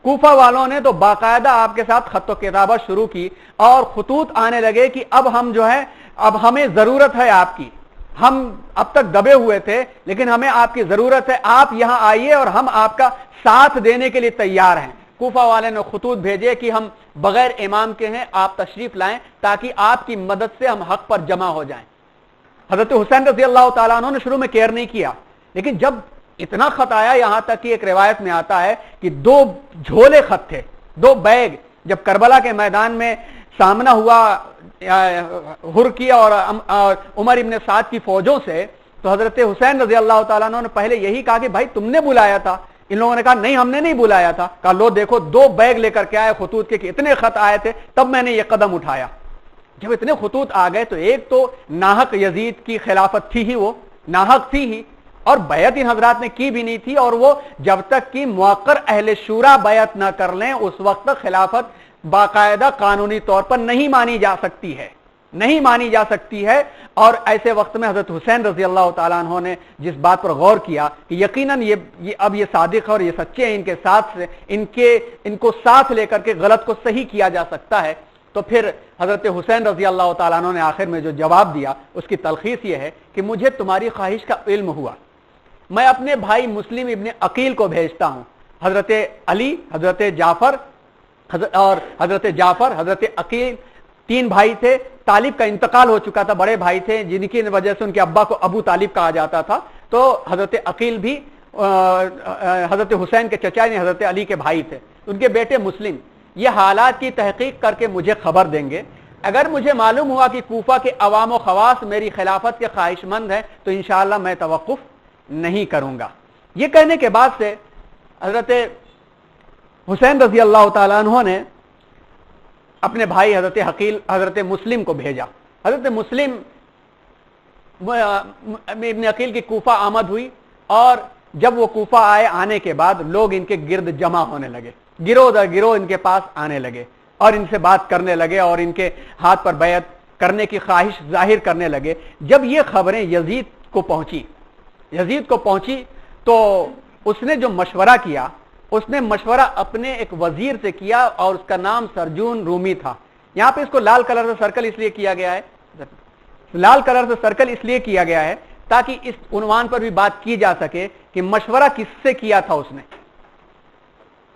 کوفہ والوں نے تو باقاعدہ آپ کے ساتھ خط و کتابہ شروع کی، اور خطوط آنے لگے کہ اب ہم جو ہے، اب ہمیں ضرورت ہے آپ کی، ہم اب تک دبے ہوئے تھے لیکن ہمیں آپ کی ضرورت ہے، آپ یہاں آئیے اور ہم آپ کا ساتھ دینے کے لیے تیار ہیں۔ کوفہ والے نے خطوط بھیجے کہ ہم بغیر امام کے ہیں، آپ تشریف لائیں تاکہ آپ کی مدد سے ہم حق پر جمع ہو جائیں۔ حضرت حسین رضی اللہ تعالیٰ عنہ نے شروع میں کیئر نہیں کیا، لیکن جب اتنا خط آیا، یہاں تک کہ ایک روایت میں آتا ہے کہ 2 جھولے خط تھے، 2 بیگ، جب کربلا کے میدان میں سامنا ہوا ہر کی اور عمر ابن سعد کی فوجوں سے، تو حضرت حسین رضی اللہ تعالیٰ عنہ نے پہلے یہی کہا کہ بھائی تم نے بلایا تھا، ان لوگوں نے کہا نہیں ہم نے نہیں بلایا تھا، کہا لو دیکھو 2 بیگ لے کر کے آئے خطوط کے کہ اتنے خط آئے تھے تب میں نے یہ قدم اٹھایا۔ جب اتنے خطوط آ گئے تو ایک تو ناحق یزید کی خلافت تھی ہی، وہ ناحق تھی ہی، اور بیعت ان حضرات نے کی بھی نہیں تھی، اور وہ جب تک کہ موقر اہل شورا بیعت نہ کر لیں اس وقت تک خلافت باقاعدہ قانونی طور پر نہیں مانی جا سکتی ہے، نہیں مانی جا سکتی ہے۔ اور ایسے وقت میں حضرت حسین رضی اللہ تعالیٰ عنہ نے جس بات پر غور کیا کہ یقیناً یہ اب یہ صادق اور یہ سچے ہیں، ان کے ساتھ سے ان کو ساتھ لے کر کے غلط کو صحیح کیا جا سکتا ہے، تو پھر حضرت حسین رضی اللہ تعالیٰ عنہ نے آخر میں جو جواب دیا اس کی تلخیص یہ ہے کہ مجھے تمہاری خواہش کا علم ہوا، میں اپنے بھائی مسلم ابن عقیل کو بھیجتا ہوں، حضرت علی، حضرت جعفر اور حضرت عقیل 3 بھائی تھے، طالب کا انتقال ہو چکا تھا، بڑے بھائی تھے جن کی وجہ سے ان کے ابا کو ابو طالب کہا جاتا تھا، تو حضرت عقیل بھی حضرت حسین کے چچا یعنی حضرت علی کے بھائی تھے، ان کے بیٹے مسلم یہ حالات کی تحقیق کر کے مجھے خبر دیں گے، اگر مجھے معلوم ہوا کہ کوفہ کے عوام و خواص میری خلافت کے خواہش مند ہیں تو انشاءاللہ میں توقف نہیں کروں گا۔ یہ کہنے کے بعد سے حضرت حسین رضی اللہ تعالیٰ عنہ نے اپنے بھائی حضرت مسلم کو بھیجا۔ حضرت مسلم ابن عقیل کی کوفہ آمد ہوئی، اور جب وہ کوفہ آنے کے بعد لوگ ان کے گرد جمع ہونے لگے، گروہ در گروہ ان کے پاس آنے لگے اور ان سے بات کرنے لگے اور ان کے ہاتھ پر بیعت کرنے کی خواہش ظاہر کرنے لگے۔ جب یہ خبریں یزید کو پہنچی تو اس نے جو مشورہ کیا، اس نے مشورہ اپنے ایک وزیر سے کیا اور اس کا نام سرجون رومی تھا۔ یہاں پہ اس کو لال کلر سے سرکل اس لیے کیا گیا ہے تاکہ اس عنوان پر بھی بات کی جا سکے کہ مشورہ کس سے کیا تھا اس نے۔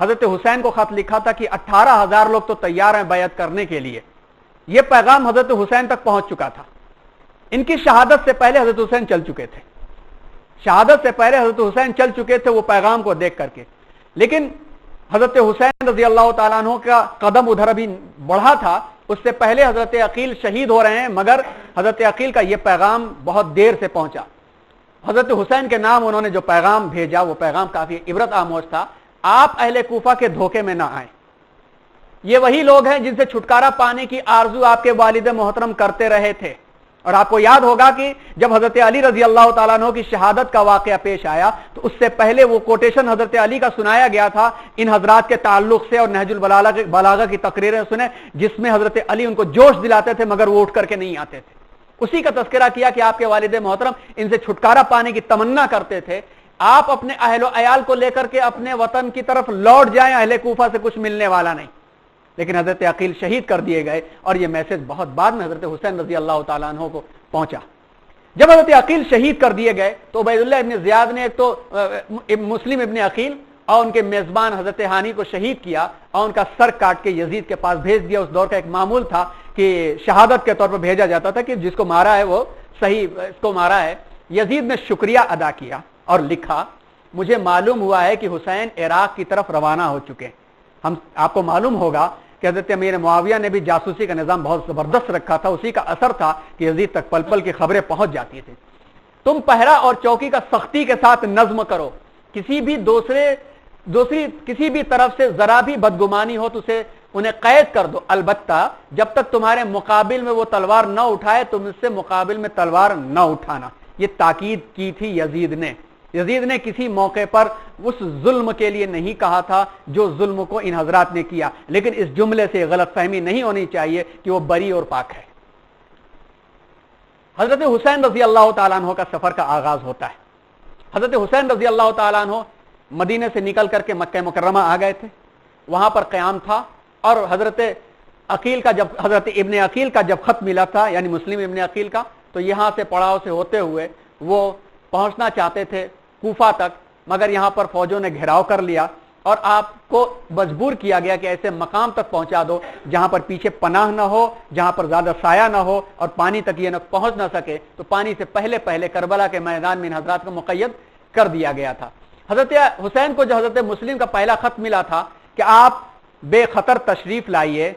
حضرت حسین کو خط لکھا تھا کہ 18,000 لوگ تو تیار ہیں بیعت کرنے کے لیے. یہ پیغام حضرت حسین تک پہنچ چکا تھا. ان کی شہادت سے پہلے حضرت حسین چل چکے تھے. شہادت سے پہلے حضرت حسین چل چکے تھے وہ پیغام کو دیکھ کر کے. لیکن حضرت حسین رضی اللہ تعالیٰ عنہ کا قدم ادھر ابھی بڑھا تھا. اس سے پہلے حضرت عقیل شہید ہو رہے ہیں, مگر حضرت عقیل کا یہ پیغام بہت دیر سے پہنچا. حضرت حسین کے نام انہوں نے جو پیغام بھیجا وہ پیغام کافی عبرت آموز تھا. آپ اہل کوفہ کے دھوکے میں نہ آئیں. یہ وہی لوگ ہیں جن سے چھٹکارا پانے کی آرزو آپ کے والد محترم کرتے رہے تھے. اور آپ کو یاد ہوگا کہ جب حضرت علی رضی اللہ تعالیٰ عنہ کی شہادت کا واقعہ پیش آیا تو اس سے پہلے وہ کوٹیشن حضرت علی کا سنایا گیا تھا ان حضرات کے تعلق سے, اور نہج البلاغہ کی تقریریں سنیں جس میں حضرت علی ان کو جوش دلاتے تھے مگر وہ اٹھ کر کے نہیں آتے تھے. اسی کا تذکرہ کیا کہ آپ کے والد محترم ان سے چھٹکارا پانے کی تمنا کرتے تھے. آپ اپنے اہل و عیال کو لے کر کے اپنے وطن کی طرف لوٹ جائیں, اہل کوفہ سے کچھ ملنے والا نہیں. لیکن حضرت عقیل شہید کر دیے گئے اور یہ میسج بہت بعد میں حضرت حسین رضی اللہ تعالیٰ عنہ کو پہنچا. جب حضرت عقیل شہید کر دیے گئے تو عبید اللہ ابن زیاد نے ایک تو مسلم ابن عقیل اور ان کے میزبان حضرت ہانی کو شہید کیا اور ان کا سر کاٹ کے یزید کے پاس بھیج دیا. اس دور کا ایک معمول تھا کہ شہادت کے طور پر بھیجا جاتا تھا کہ جس کو مارا ہے وہ صحیح اس کو مارا ہے. یزید نے شکریہ ادا کیا اور لکھا, مجھے معلوم ہوا ہے کہ حسین عراق کی طرف روانہ ہو چکے. ہم آپ کو معلوم ہوگا کہ حضرت امیر معاویہ نے بھی جاسوسی کا نظام بہت زبردست رکھا تھا. اسی کا اثر تھا کہ یزید تک پل پل کی خبریں پہنچ جاتی تھی. تم پہرا اور چوکی کا سختی کے ساتھ نظم کرو. کسی بھی طرف سے ذرا بھی بدگمانی ہو تو اسے انہیں قید کر دو. البتہ جب تک تمہارے مقابل میں وہ تلوار نہ اٹھائے تم اس سے مقابل میں تلوار نہ اٹھانا. یہ تاکید کی تھی یزید نے. یزید نے کسی موقع پر اس ظلم کے لیے نہیں کہا تھا جو ظلم کو ان حضرات نے کیا, لیکن اس جملے سے غلط فہمی نہیں ہونی چاہیے کہ وہ بری اور پاک ہے. حضرت حسین رضی اللہ تعالیٰ عنہ کا سفر کا آغاز ہوتا ہے. حضرت حسین رضی اللہ تعالیٰ عنہ مدینے سے نکل کر کے مکہ مکرمہ آ گئے تھے. وہاں پر قیام تھا اور حضرت ابن عقیل کا جب خط ملا تھا یعنی مسلم ابن عقیل کا, تو یہاں سے پڑاؤ سے ہوتے ہوئے وہ پہنچنا چاہتے تھے کوفہ تک, مگر یہاں پر فوجوں نے گھیراؤ کر لیا اور آپ کو مجبور کیا گیا کہ ایسے مقام تک پہنچا دو جہاں پر پیچھے پناہ نہ ہو, جہاں پر زیادہ سایہ نہ ہو اور پانی تک یہ نہ پہنچ نہ سکے. تو پانی سے پہلے کربلا کے میدان میں ان حضرات کو مقید کر دیا گیا تھا. حضرت حسین کو جو حضرت مسلم کا پہلا خط ملا تھا کہ آپ بے خطر تشریف لائیے,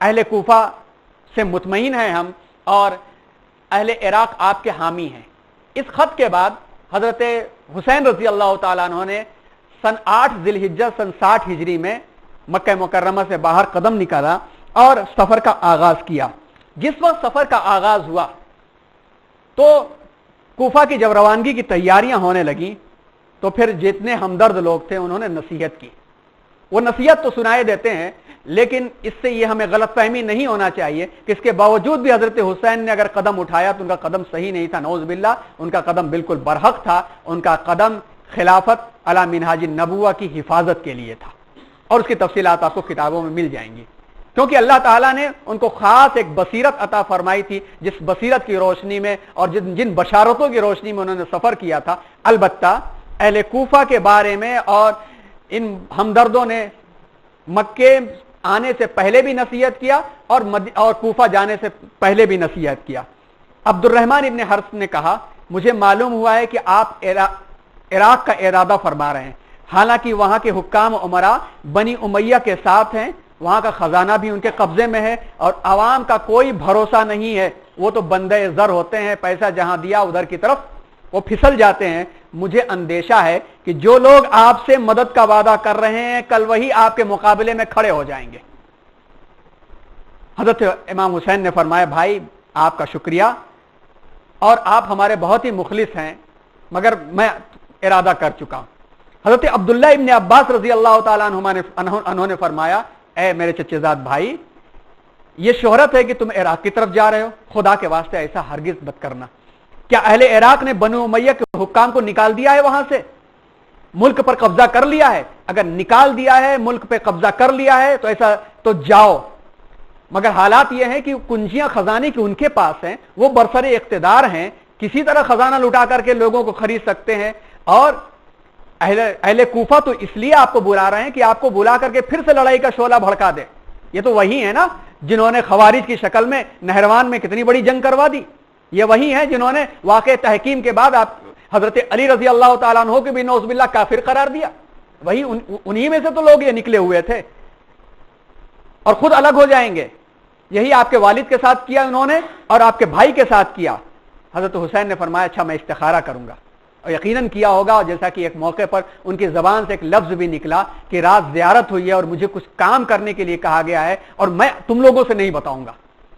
اہل کوفہ سے مطمئن ہیں ہم اور اہل عراق آپ کے حامی ہیں. اس خط کے بعد حضرت حسین رضی اللہ تعالیٰ عنہ نے سن 8 ذی الحجہ سن 60 ہجری میں مکہ مکرمہ سے باہر قدم نکالا اور سفر کا آغاز کیا. جس وقت سفر کا آغاز ہوا تو کوفہ کی جب روانگی کی تیاریاں ہونے لگیں تو پھر جتنے ہمدرد لوگ تھے انہوں نے نصیحت کی. وہ نصیحت تو سنائے دیتے ہیں لیکن اس سے یہ ہمیں غلط فہمی نہیں ہونا چاہیے کہ اس کے باوجود بھی حضرت حسین نے اگر قدم اٹھایا تو ان کا قدم صحیح نہیں تھا. نعوذ باللہ, ان کا قدم بالکل برحق تھا. ان کا قدم خلافت علی منہاج النبوہ کی حفاظت کے لیے تھا اور اس کی تفصیلات آپ کو کتابوں میں مل جائیں گی, کیونکہ اللہ تعالیٰ نے ان کو خاص ایک بصیرت عطا فرمائی تھی جس بصیرت کی روشنی میں اور جن بشارتوں کی روشنی میں انہوں نے سفر کیا تھا. البتہ اہل کوفہ کے بارے میں اور ان ہمدردوں نے مکے آنے سے پہلے بھی نصیحت کیا اور کوفہ جانے سے پہلے بھی نصیحت کیا. عبد الرحمن ابن حرث نے کہا, مجھے معلوم ہوا ہے کہ آپ عراق کا ارادہ فرما رہے ہیں, حالانکہ وہاں کے حکام عمرا بنی امیہ کے ساتھ ہیں, وہاں کا خزانہ بھی ان کے قبضے میں ہے اور عوام کا کوئی بھروسہ نہیں ہے. وہ تو بندے زر ہوتے ہیں, پیسہ جہاں دیا ادھر کی طرف وہ پھسل جاتے ہیں. مجھے اندیشہ ہے کہ جو لوگ آپ سے مدد کا وعدہ کر رہے ہیں کل وہی آپ کے مقابلے میں کھڑے ہو جائیں گے. حضرت امام حسین نے فرمایا, بھائی آپ کا شکریہ اور آپ ہمارے بہت ہی مخلص ہیں, مگر میں ارادہ کر چکا ہوں. حضرت عبداللہ ابن عباس رضی اللہ تعالیٰ عنہ نے فرمایا, اے میرے چچے زاد بھائی, یہ شہرت ہے کہ تم عراق کی طرف جا رہے ہو, خدا کے واسطے ایسا ہرگز مت کرنا. کیا اہل عراق نے بنو امیہ کے حکام کو نکال دیا ہے, وہاں سے ملک پر قبضہ کر لیا ہے؟ اگر نکال دیا ہے, ملک پہ قبضہ کر لیا ہے تو ایسا تو جاؤ, مگر حالات یہ ہیں کہ کنجیاں خزانے کی ان کے پاس ہیں, وہ برسر اقتدار ہیں, کسی طرح خزانہ لٹا کر کے لوگوں کو خرید سکتے ہیں اور اہل کوفہ تو اس لیے آپ کو بلا رہے ہیں کہ آپ کو بلا کر کے پھر سے لڑائی کا شعلہ بھڑکا دے. یہ تو وہی ہے نا جنہوں نے خوارج کی شکل میں نہروان میں کتنی بڑی جنگ کروا دی. یہ وہی ہیں جنہوں نے واقع تحکیم کے بعد آپ حضرت علی رضی اللہ تعالیٰ عنہ کے بھی نعوذ باللہ کافر قرار دیا. وہی انہی میں سے تو لوگ یہ نکلے ہوئے تھے اور خود الگ ہو جائیں گے. یہی آپ کے والد کے ساتھ کیا انہوں نے اور آپ کے بھائی کے ساتھ کیا. حضرت حسین نے فرمایا اچھا میں استخارہ کروں گا, اور یقیناً کیا ہوگا. جیسا کہ ایک موقع پر ان کی زبان سے ایک لفظ بھی نکلا کہ رات زیارت ہوئی ہے اور مجھے کچھ کام کرنے کے لیے کہا گیا ہے اور میں تم لوگوں سے نہیں بتاؤں گا.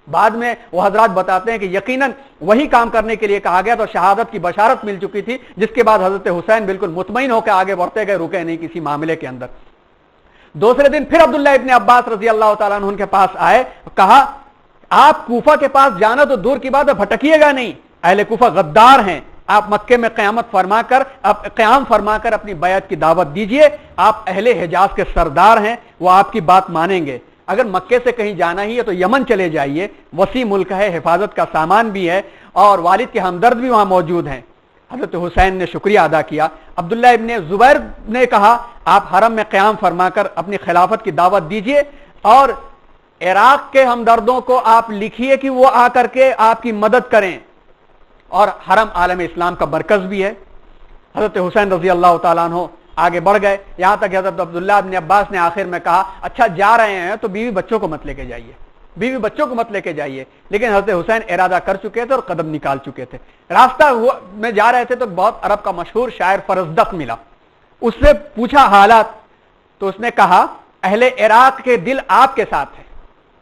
بعد میں وہ حضرات بتاتے ہیں کہ یقیناً وہی کام کرنے کے لیے کہا گیا تو شہادت کی بشارت مل چکی تھی, جس کے بعد حضرت حسین بالکل مطمئن ہو کے آگے بڑھتے گئے, رکے نہیں کسی معاملے کے اندر. دوسرے دن پھر عبداللہ ابن عباس رضی اللہ تعالیٰ عنہ ان کے پاس آئے, کہا آپ کوفہ کے پاس جانا تو دور کی بات ہے, بھٹکیے گا نہیں. اہل کوفہ غدار ہیں, آپ مکے میں قیام فرما کر اپنی بیعت کی دعوت دیجئے. آپ اہل حجاز کے سردار ہیں, وہ آپ کی بات مانیں گے. اگر مکے سے کہیں جانا ہی ہے تو یمن چلے جائیے, وسیع ملک ہے, حفاظت کا سامان بھی ہے اور والد کے ہمدرد بھی وہاں موجود ہیں. حضرت حسین نے شکریہ ادا کیا. عبداللہ ابن زبیر نے کہا آپ حرم میں قیام فرما کر اپنی خلافت کی دعوت دیجئے اور عراق کے ہمدردوں کو آپ لکھیے کہ وہ آ کر کے آپ کی مدد کریں, اور حرم عالم اسلام کا مرکز بھی ہے. حضرت حسین رضی اللہ تعالیٰ عنہ آگے بڑھ گئے, یہاں تک حضرت عبداللہ ابن عباس نے آخر میں کہا اچھا جا رہے ہیں تو بیوی بچوں کو مت لے کے جائیے. لیکن حضرت حسین ارادہ کر چکے تھے اور قدم نکال چکے تھے. راستہ میں جا رہے تھے تو بہت عرب کا مشہور شاعر فرزدق ملا, اس سے پوچھا حالات, تو اس نے کہا اہل عراق کے دل آپ کے ساتھ ہیں,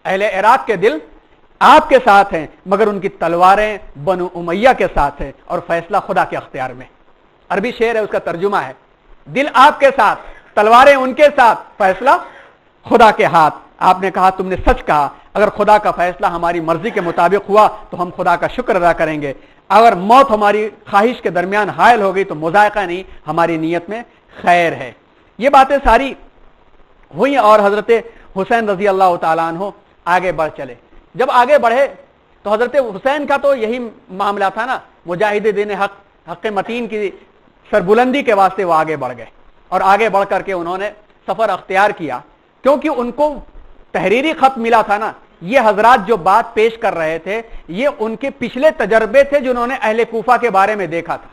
اہل عراق کے دل آپ کے ساتھ ہیں, مگر ان کی تلواریں بنو امیہ کے ساتھ ہیں اور فیصلہ خدا کے اختیار میں. عربی شعر ہے, اس کا ترجمہ ہے دل آپ کے ساتھ, تلواریں ان کے ساتھ, فیصلہ خدا کے ہاتھ. آپ نے کہا تم نے سچ کہا, اگر خدا کا فیصلہ ہماری مرضی کے مطابق ہوا تو ہم خدا کا شکر ادا کریں گے, اگر موت ہماری خواہش کے درمیان حائل ہو گئی تو مذائقہ نہیں, ہماری نیت میں خیر ہے. یہ باتیں ساری ہوئی اور حضرت حسین رضی اللہ تعالیٰ عنہ آگے بڑھ چلے. جب آگے بڑھے تو حضرت حسین کا تو یہی معاملہ تھا نا, مجاہد دین حق متین کی سربلندی کے واسطے وہ آگے بڑھ گئے اور آگے بڑھ کر کے انہوں نے سفر اختیار کیا, کیونکہ ان کو تحریری خط ملا تھا نا. یہ حضرات جو بات پیش کر رہے تھے یہ ان کے پچھلے تجربے تھے جنہوں نے اہل کوفہ کے بارے میں دیکھا تھا.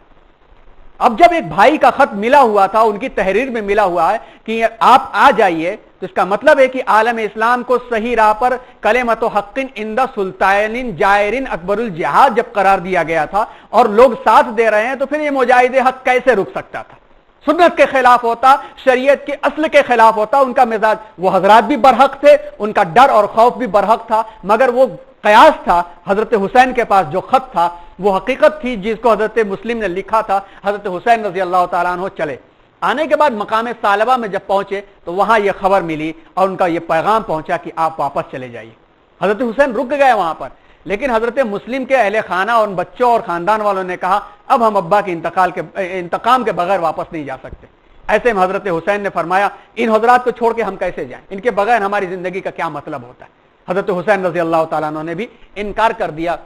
اب جب ایک بھائی کا خط ملا ہوا تھا, ان کی تحریر میں ملا ہوا ہے کہ آپ آ جائیے, تو اس کا مطلب ہے کہ عالم اسلام کو صحیح راہ پر کلمۃ حق عند سلطان جائر اکبر الجہاد جب قرار دیا گیا تھا اور لوگ ساتھ دے رہے ہیں, تو پھر یہ مجاہد حق کیسے رک سکتا تھا؟ سنت کے خلاف ہوتا, شریعت کے اصل کے خلاف ہوتا. ان کا مزاج, وہ حضرات بھی برحق تھے, ان کا ڈر اور خوف بھی برحق تھا, مگر وہ قیاس تھا. حضرت حسین کے پاس جو خط تھا وہ حقیقت تھی جس کو حضرت مسلم نے لکھا تھا. حضرت حسین رضی اللہ تعالیٰ عنہ چلے. آنے کے بعد مقام ثعلبہ میں جب پہنچے تو وہاں یہ خبر ملی اور ان کا یہ پیغام پہنچا کہ آپ واپس چلے جائیے. حضرت حسین رک گئے وہاں پر, لیکن حضرت مسلم کے اہل خانہ اور ان بچوں اور خاندان والوں نے کہا اب ہم ابا کے انتقام کے بغیر واپس نہیں جا سکتے. ایسے میں حضرت حسین نے فرمایا ان حضرات کو چھوڑ کے ہم کیسے جائیں, ان کے بغیر ہماری زندگی کا کیا مطلب ہوتا ہے. حضرت حسین رضی اللہ تعالیٰ عنہ نے بھی انکار کر دیا.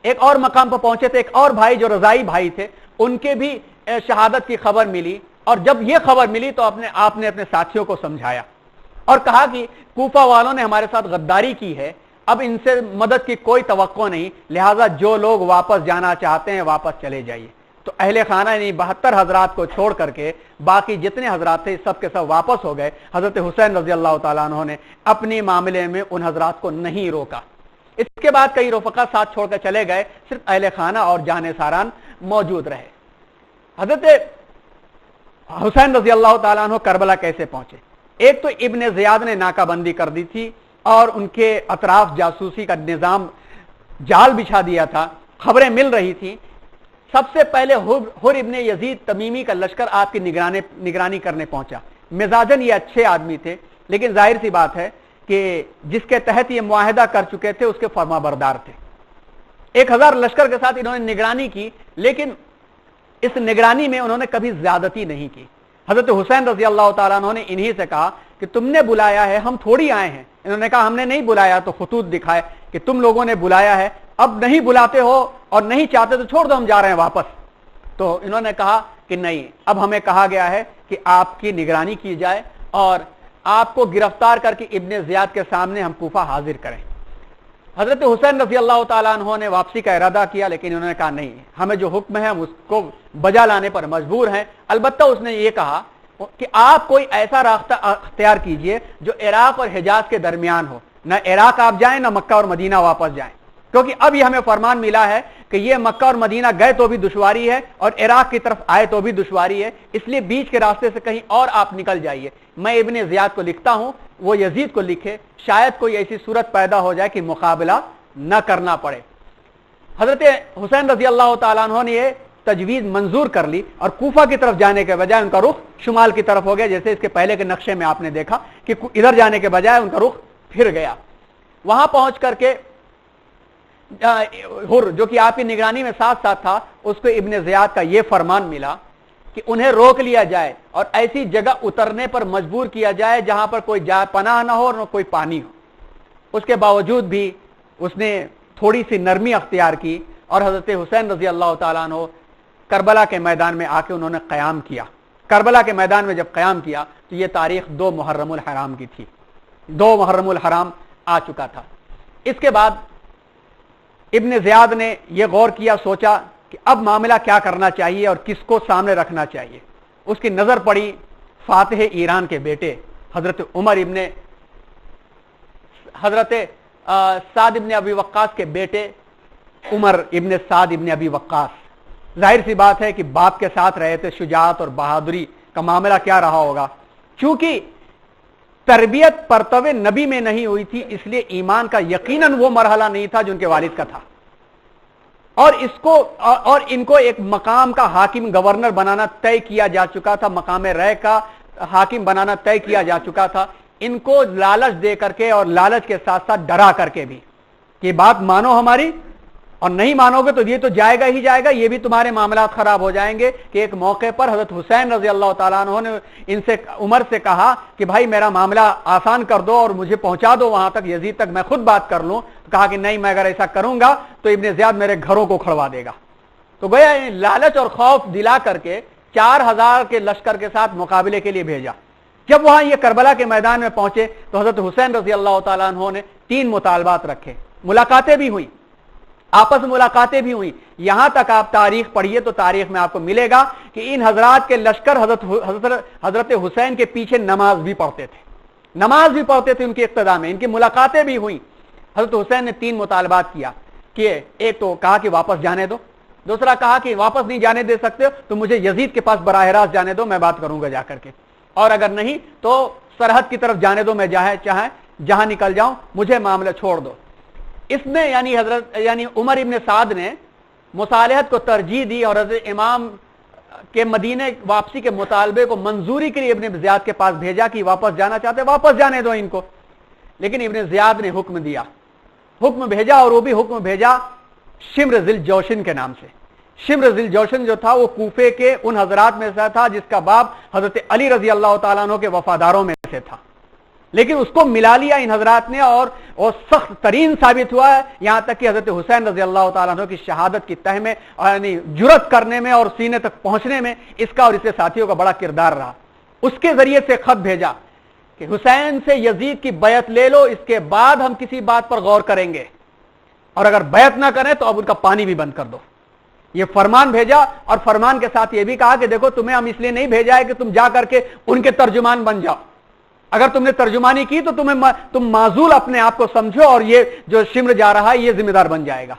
ایک اور مقام پر پہنچے تھے, ایک اور بھائی جو رضائی بھائی تھے, ان کے بھی شہادت کی خبر ملی, اور جب یہ خبر ملی تو آپ نے اپنے ساتھیوں کو سمجھایا اور کہا کہ کوفہ والوں نے ہمارے ساتھ غداری کی ہے, اب ان سے مدد کی کوئی توقع نہیں, لہٰذا جو لوگ واپس جانا چاہتے ہیں واپس چلے جائیے. تو اہل خانہ یعنی 72 حضرات کو چھوڑ کر کے باقی جتنے حضرات تھے سب کے سب واپس ہو گئے. حضرت حسین رضی اللہ تعالیٰ عنہ نے اپنے معاملے میں ان حضرات کو نہیں روکا. اس کے بعد کئی رفقا ساتھ چھوڑ کر چلے گئے, صرف اہل خانہ اور جان ساران موجود رہے. حضرت حسین رضی اللہ تعالیٰ عنہ کربلا کیسے پہنچے؟ ایک تو ابن زیاد نے ناکہ بندی کر دی تھی اور ان کے اطراف جاسوسی کا نظام جال بچھا دیا تھا, خبریں مل رہی تھی. سب سے پہلے حر ابن یزید تمیمی کا لشکر آپ کی نگرانی کرنے پہنچا. مزاجن یہ اچھے آدمی تھے, لیکن ظاہر سی بات ہے کہ جس کے تحت یہ معاہدہ کر چکے تھے اس کے فرما بردار تھے. 1000 لشکر کے ساتھ انہوں نے نگرانی کی, لیکن اس نگرانی میں انہوں نے کبھی زیادتی نہیں کی. حضرت حسین رضی اللہ تعالیٰ عنہ نے انہی سے کہا کہ تم نے بلایا ہے, ہم تھوڑی آئے ہیں. انہوں نے کہا ہم نے نہیں بلایا, تو خطوط دکھائے کہ تم لوگوں نے بلایا ہے, اب نہیں بلاتے ہو اور نہیں چاہتے تو چھوڑ دو, ہم جا رہے ہیں واپس. تو انہوں نے کہا کہ نہیں، اب ہمیں کہا گیا ہے کہ آپ کی نگرانی کی جائے اور آپ کو گرفتار کر کے ابن زیاد کے سامنے ہم کوفہ حاضر کریں۔ حضرت حسین رضی اللہ تعالیٰ عنہ نے واپسی کا ارادہ کیا، لیکن انہوں نے کہا نہیں، ہمیں جو حکم ہے ہم اس کو بجا لانے پر مجبور ہیں۔ البتہ اس نے یہ کہا کہ آپ کوئی ایسا راستہ اختیار کیجئے جو عراق اور حجاز کے درمیان ہو، نہ عراق آپ جائیں نہ مکہ اور مدینہ واپس جائیں، کیونکہ اب یہ ہمیں فرمان ملا ہے کہ یہ مکہ اور مدینہ گئے تو بھی دشواری ہے اور عراق کی طرف آئے تو بھی دشواری ہے، اس لیے بیچ کے راستے سے کہیں اور آپ نکل جائیے۔ میں ابن زیاد کو لکھتا ہوں، وہ یزید کو لکھے، شاید کوئی ایسی صورت پیدا ہو جائے کہ مقابلہ نہ کرنا پڑے۔ حضرت حسین رضی اللہ تعالیٰ عنہ نے یہ تجویز منظور کر لی اور کوفہ کی طرف جانے کے بجائے ان کا رخ شمال کی طرف ہو گیا، جیسے اس کے پہلے کے نقشے میں آپ نے دیکھا کہ ادھر جانے کے بجائے ان کا رخ پھر گیا۔ وہاں پہنچ کر کے حر جو کہ آپ کی نگرانی میں ساتھ ساتھ تھا، اس کو ابن زیاد کا یہ فرمان ملا کہ انہیں روک لیا جائے اور ایسی جگہ اترنے پر مجبور کیا جائے جہاں پر کوئی جائے پناہ نہ ہو اور نہ کوئی پانی ہو۔ اس کے باوجود بھی اس نے تھوڑی سی نرمی اختیار کی اور حضرت حسین رضی اللہ تعالیٰ عنہ کربلا کے میدان میں آ کے انہوں نے قیام کیا۔ کربلا کے میدان میں جب قیام کیا تو یہ تاریخ 2 محرم الحرام کی تھی، 2 محرم الحرام آ چکا تھا۔ اس کے بعد ابن زیاد نے یہ غور کیا، سوچا کہ اب معاملہ کیا کرنا چاہیے اور کس کو سامنے رکھنا چاہیے۔ اس کی نظر پڑی فاتح ایران کے بیٹے حضرت سعد ابن ابی وقاص کے بیٹے عمر ابن سعد ابن ابی وقاص۔ ظاہر سی بات ہے کہ باپ کے ساتھ رہے تھے، شجاعت اور بہادری کا معاملہ کیا رہا ہوگا۔ چونکہ تربیت پرتو نبی میں نہیں ہوئی تھی، اس لیے ایمان کا یقیناً وہ مرحلہ نہیں تھا جو ان کے والد کا تھا، اور ان کو ایک مقام کا حاکم گورنر بنانا طے کیا جا چکا تھا، مقام رائے کا حاکم بنانا طے کیا جا چکا تھا۔ ان کو لالچ دے کر کے اور لالچ کے ساتھ ساتھ ڈرا کر کے بھی کہ بات مانو ہماری، اور نہیں مانو گے تو یہ تو جائے گا ہی جائے گا، یہ بھی تمہارے معاملات خراب ہو جائیں گے۔ کہ ایک موقع پر حضرت حسین رضی اللہ تعالیٰ عنہ نے عمر سے کہا کہ بھائی میرا معاملہ آسان کر دو اور مجھے پہنچا دو وہاں تک، یزید تک، میں خود بات کر لوں۔ کہا کہ نہیں، میں اگر ایسا کروں گا تو ابن زیاد میرے گھروں کو کھڑوا دے گا۔ تو گویا لالچ اور خوف دلا کر کے 4000 کے لشکر کے ساتھ مقابلے کے لیے بھیجا۔ جب وہاں یہ کربلا کے میدان میں پہنچے تو حضرت حسین رضی اللہ تعالیٰ عنہ نے 3 مطالبات رکھے، ملاقاتیں بھی ہوئی، آپس میں ملاقاتیں بھی ہوئی۔ یہاں تک آپ تاریخ پڑھیے تو تاریخ میں آپ کو ملے گا کہ ان حضرات کے لشکر حضرت حسین کے پیچھے نماز بھی پڑھتے تھے ان کی اقتداء میں، ان کی ملاقاتیں بھی ہوئی۔ حضرت حسین نے 3 مطالبات کیا کہ ایک تو کہا کہ واپس جانے دو، دوسرا کہا کہ واپس نہیں جانے دے سکتے تو مجھے یزید کے پاس براہ راست جانے دو، میں بات کروں گا جا کر کے، اور اگر نہیں تو سرحد کی طرف جانے دو، میں جہاں نکل جاؤں، مجھے معاملہ چھوڑ دو۔ اس میں یعنی عمر ابن سعد نے مصالحت کو ترجیح دی اور حضرت امام کے مدینے واپسی کے مطالبے کو منظوری کے لیے ابن زیاد کے پاس بھیجا کہ واپس جانا چاہتے واپس جانے دو ان کو۔ لیکن ابن زیاد نے حکم بھیجا، اور وہ بھی حکم بھیجا شمر ذی الجوشن کے نام سے۔ شمر ذی الجوشن جو تھا وہ کوفے کے ان حضرات میں سے تھا جس کا باپ حضرت علی رضی اللہ تعالیٰ عنہ کے وفاداروں میں سے تھا، لیکن اس کو ملا لیا ان حضرات نے اور سخت ترین ثابت ہوا ہے، یہاں تک کہ حضرت حسین رضی اللہ تعالیٰ عنہ کی شہادت کی تہ میں یعنی جرأت کرنے میں اور سینے تک پہنچنے میں اس کا اور اس کے ساتھیوں کا بڑا کردار رہا۔ اس کے ذریعے سے خط بھیجا کہ حسین سے یزید کی بیعت لے لو، اس کے بعد ہم کسی بات پر غور کریں گے، اور اگر بیعت نہ کریں تو اب ان کا پانی بھی بند کر دو۔ یہ فرمان بھیجا، اور فرمان کے ساتھ یہ بھی کہا کہ دیکھو تمہیں ہم اس لیے نہیں بھیجا ہے کہ تم جا کر کے ان کے ترجمان بن جاؤ، اگر تم نے ترجمانی کی تو تم معزول اپنے آپ کو سمجھو، اور یہ جو شمر جا رہا ہے یہ ذمہ دار بن جائے گا۔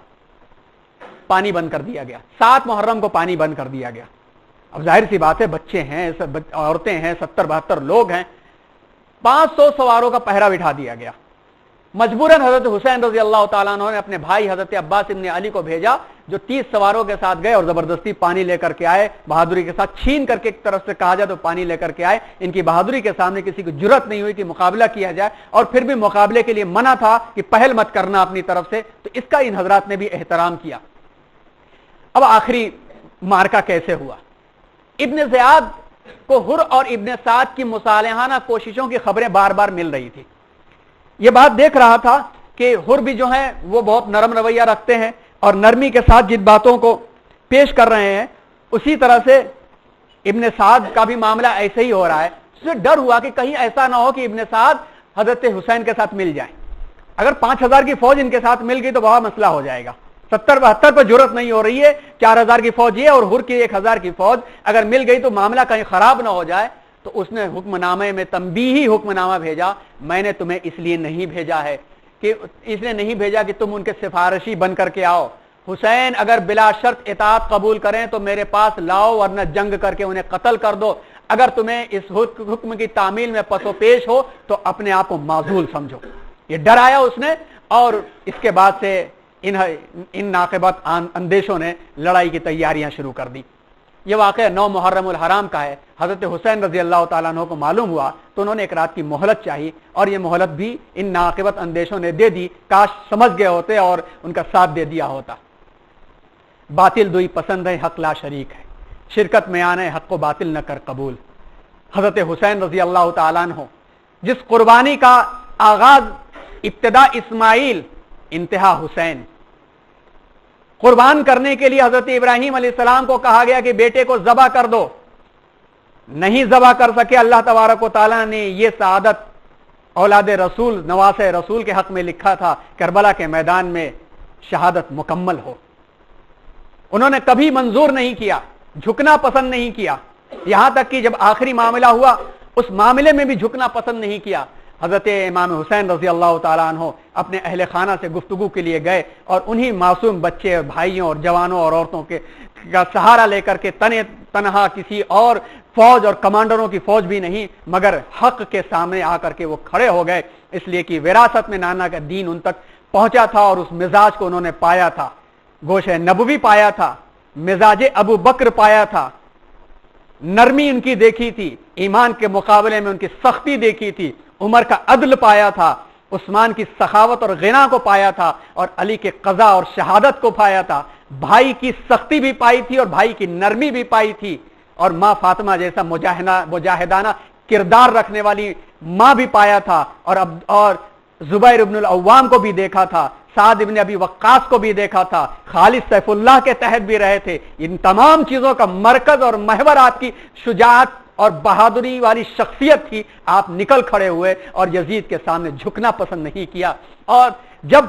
پانی بند کر دیا گیا، 7 محرم کو پانی بند کر دیا گیا۔ اب ظاہر سی بات ہے، بچے ہیں، عورتیں ہیں، 70-72 لوگ ہیں، 500 سواروں کا پہرا بٹھا دیا گیا۔ مجبوراً حضرت حسین رضی اللہ تعالیٰ عنہ نے اپنے بھائی حضرت عباس ابن علی کو بھیجا، جو 30 سواروں کے ساتھ گئے اور زبردستی پانی لے کر کے آئے، بہادری کے ساتھ چھین کر کے ایک طرف سے کہا جائے تو پانی لے کر کے آئے۔ ان کی بہادری کے سامنے کسی کو جرأت نہیں ہوئی کہ مقابلہ کیا جائے، اور پھر بھی مقابلے کے لیے منع تھا کہ پہل مت کرنا اپنی طرف سے، تو اس کا ان حضرات نے بھی احترام کیا۔ اب آخری مارکا کیسے ہوا؟ ابن زیاد کو حر اور ابن سعد کی مصالحانہ کوششوں کی خبریں بار بار مل رہی تھی۔ یہ بات دیکھ رہا تھا کہ حر بھی جو ہیں وہ بہت نرم رویہ رکھتے ہیں اور نرمی کے ساتھ جن باتوں کو پیش کر رہے ہیں، اسی طرح سے ابن سعد کا بھی معاملہ ایسے ہی ہو رہا ہے. اسے ڈر ہوا کہ کہیں ایسا نہ ہو کہ ابن سعد حضرت حسین کے ساتھ مل جائیں. اگر 5000 کی فوج ان کے ساتھ مل گئی تو بڑا مسئلہ ہو جائے گا. 70-72 پر جرت نہیں ہو رہی ہے, 4000 کی فوج یہ اور ہر کی 1000 کی فوج اگر مل گئی تو معاملہ کہیں خراب نہ ہو جائے. تو اس نے حکم نامے میں تنبیہی حکم نامہ بھیجا, میں نے تمہیں اس لیے نہیں بھیجا ہے کہ اس نے نہیں بھیجا کہ تم ان کے سفارشی بن کر کے آؤ. حسین اگر بلا شرط اطاعت قبول کریں تو میرے پاس لاؤ, ورنہ جنگ کر کے انہیں قتل کر دو. اگر تمہیں اس حکم کی تعمیل میں پس و پیش ہو تو اپنے آپ کو معذول سمجھو. یہ ڈرایا اس نے, اور اس کے بعد سے ان ناقبت اندیشوں نے لڑائی کی تیاریاں شروع کر دی. یہ واقعہ 9 محرم الحرام کا ہے. حضرت حسین رضی اللہ تعالیٰ عنہ کو معلوم ہوا تو انہوں نے ایک رات کی مہلت چاہی, اور یہ مہلت بھی ان ناقبت اندیشوں نے دے دی. کاش سمجھ گئے ہوتے اور ان کا ساتھ دے دیا ہوتا. باطل دوئی پسند ہے, حق لا شریک ہے. شرکت میں آنے حق و باطل نہ کر قبول. حضرت حسین رضی اللہ تعالیٰ عنہ جس قربانی کا آغاز ابتدا اسماعیل انتہا حسین, قربان کرنے کے لیے حضرت ابراہیم علیہ السلام کو کہا گیا کہ بیٹے کو ذبح کر دو, نہیں ذبح کر سکے. اللہ تبارک و تعالیٰ نے یہ سعادت اولاد رسول نواس رسول کے حق میں لکھا تھا, کربلا کے میدان میں شہادت مکمل ہو. انہوں نے کبھی منظور نہیں کیا, جھکنا پسند نہیں کیا, یہاں تک کہ جب آخری معاملہ ہوا اس معاملے میں بھی جھکنا پسند نہیں کیا. حضرت امام حسین رضی اللہ تعالیٰ عنہ اپنے اہل خانہ سے گفتگو کے لیے گئے, اور انہی معصوم بچے اور بھائیوں اور جوانوں اور عورتوں کے کا سہارا لے کر کے تنہا کسی اور فوج اور کمانڈروں کی فوج بھی نہیں, مگر حق کے سامنے آ کر کے وہ کھڑے ہو گئے, اس لیے کہ وراثت میں نانا کا دین ان تک پہنچا تھا اور اس مزاج کو انہوں نے پایا تھا. گوشہ نبوی پایا تھا, مزاج ابو بکر پایا تھا, نرمی ان کی دیکھی تھی, ایمان کے مقابلے میں ان کی سختی دیکھی تھی, عمر کا عدل پایا تھا, عثمان کی سخاوت اور غنا کو پایا تھا, اور علی کے قضا اور شہادت کو پایا تھا. بھائی کی سختی بھی پائی تھی اور بھائی کی نرمی بھی پائی تھی, اور ماں فاطمہ جیسا مجاہدانہ کردار رکھنے والی ماں بھی پایا تھا, اور زبیر ابن العوام کو بھی دیکھا تھا, سعد ابن ابی وقاص کو بھی دیکھا تھا, خالد سیف اللہ کے تحت بھی رہے تھے. ان تمام چیزوں کا مرکز اور محور آپ کی شجاعت اور بہادری والی شخصیت تھی. آپ نکل کھڑے ہوئے اور یزید کے سامنے جھکنا پسند نہیں کیا. اور جب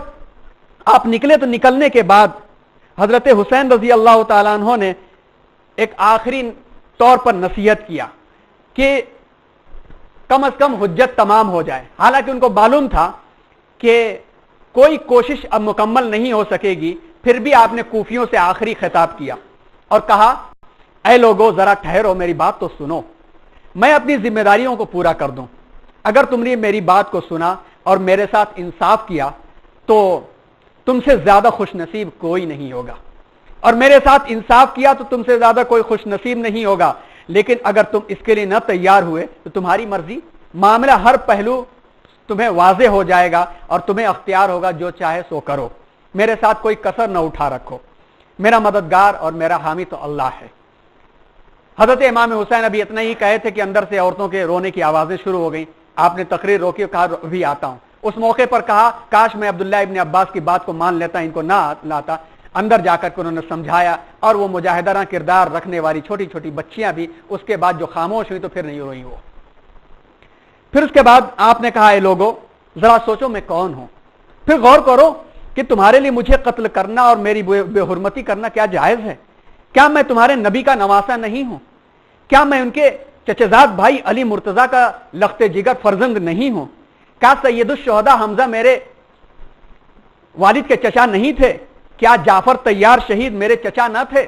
آپ نکلے تو نکلنے کے بعد حضرت حسین رضی اللہ تعالیٰ عنہ نے ایک آخری طور پر نصیحت کیا کہ کم از کم حجت تمام ہو جائے. حالانکہ ان کو معلوم تھا کہ کوئی کوشش اب مکمل نہیں ہو سکے گی, پھر بھی آپ نے کوفیوں سے آخری خطاب کیا اور کہا, اے لوگو ذرا ٹھہرو, میری بات تو سنو, میں اپنی ذمہ داریوں کو پورا کر دوں. اگر تم نے میری بات کو سنا اور میرے ساتھ انصاف کیا تو تم سے زیادہ خوش نصیب کوئی نہیں ہوگا, اور میرے ساتھ انصاف کیا تو تم سے زیادہ کوئی خوش نصیب نہیں ہوگا. لیکن اگر تم اس کے لیے نہ تیار ہوئے تو تمہاری مرضی, معاملہ ہر پہلو تمہیں واضح ہو جائے گا اور تمہیں اختیار ہوگا, جو چاہے سو کرو. میرے ساتھ کوئی کسر نہ اٹھا رکھو, میرا مددگار اور میرا حامی تو اللہ ہے. حضرت امام حسین ابھی اتنا ہی کہے تھے کہ اندر سے عورتوں کے رونے کی آوازیں شروع ہو گئیں. آپ نے تقریر روکی اور کہا ابھی آتا ہوں. اس موقع پر کہا کاش میں عبداللہ ابن عباس کی بات کو مان لیتا, ان کو نہ لاتا. اندر جا کر کے انہوں نے سمجھایا, اور وہ مجاہدانہ کردار رکھنے والی چھوٹی چھوٹی بچیاں بھی اس کے بعد جو خاموش ہوئی تو پھر نہیں روئی. وہ پھر اس کے بعد آپ نے کہا, اے لوگو ذرا سوچو میں کون ہوں, پھر غور کرو کہ تمہارے لیے مجھے قتل کرنا اور میری بے حرمتی کرنا کیا جائز ہے؟ کیا میں تمہارے نبی کا نواسا نہیں ہوں؟ کیا میں ان کے چچزاد بھائی علی مرتضیٰ کا لخت جگر فرزند نہیں ہوں؟ کیا سید الشہداء حمزہ میرے والد کے چچا نہیں تھے؟ کیا جعفر طیار شہید میرے چچا نہ تھے؟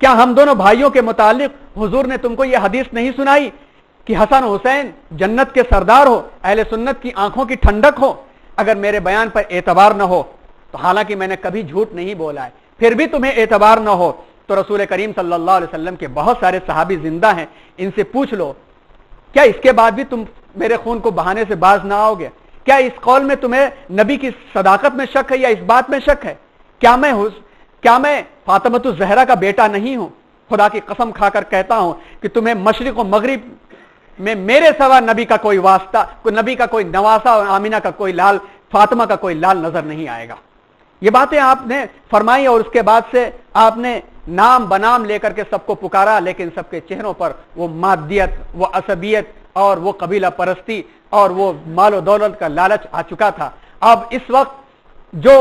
کیا ہم دونوں بھائیوں کے متعلق حضور نے تم کو یہ حدیث نہیں سنائی کہ حسن حسین جنت کے سردار ہو, اہل سنت کی آنکھوں کی ٹھنڈک ہو؟ اگر میرے بیان پر اعتبار نہ ہو تو حالانکہ میں نے کبھی جھوٹ نہیں بولا ہے, پھر بھی تمہیں اعتبار نہ ہو تو رسول کریم صلی اللہ علیہ وسلم کے بہت سارے صحابی زندہ ہیں, ان سے پوچھ لو, کیا اس کے بعد بھی تم میرے خون کو بہانے سے باز نہ آؤ گے؟ کیا اس قول میں تمہیں نبی کی صداقت میں شک ہے یا اس بات میں شک ہے؟ کیا میں فاطمۃ الزہرا کا بیٹا نہیں ہوں؟ خدا کی قسم کھا کر کہتا ہوں کہ تمہیں مشرق و مغرب میں میرے سوا نبی کا کوئی واسطہ, نبی کا کوئی نواسا اور آمینہ کا کوئی لال, فاطمہ کا کوئی لال نظر نہیں آئے گا. یہ باتیں آپ نے فرمائی اور اس کے بعد سے آپ نے نام بنام لے کر کے سب کو پکارا، لیکن سب کے چہروں پر وہ مادیت، وہ عصبیت اور وہ قبیلہ پرستی اور وہ مال و دولت کا لالچ آ چکا تھا۔ اب اس وقت جو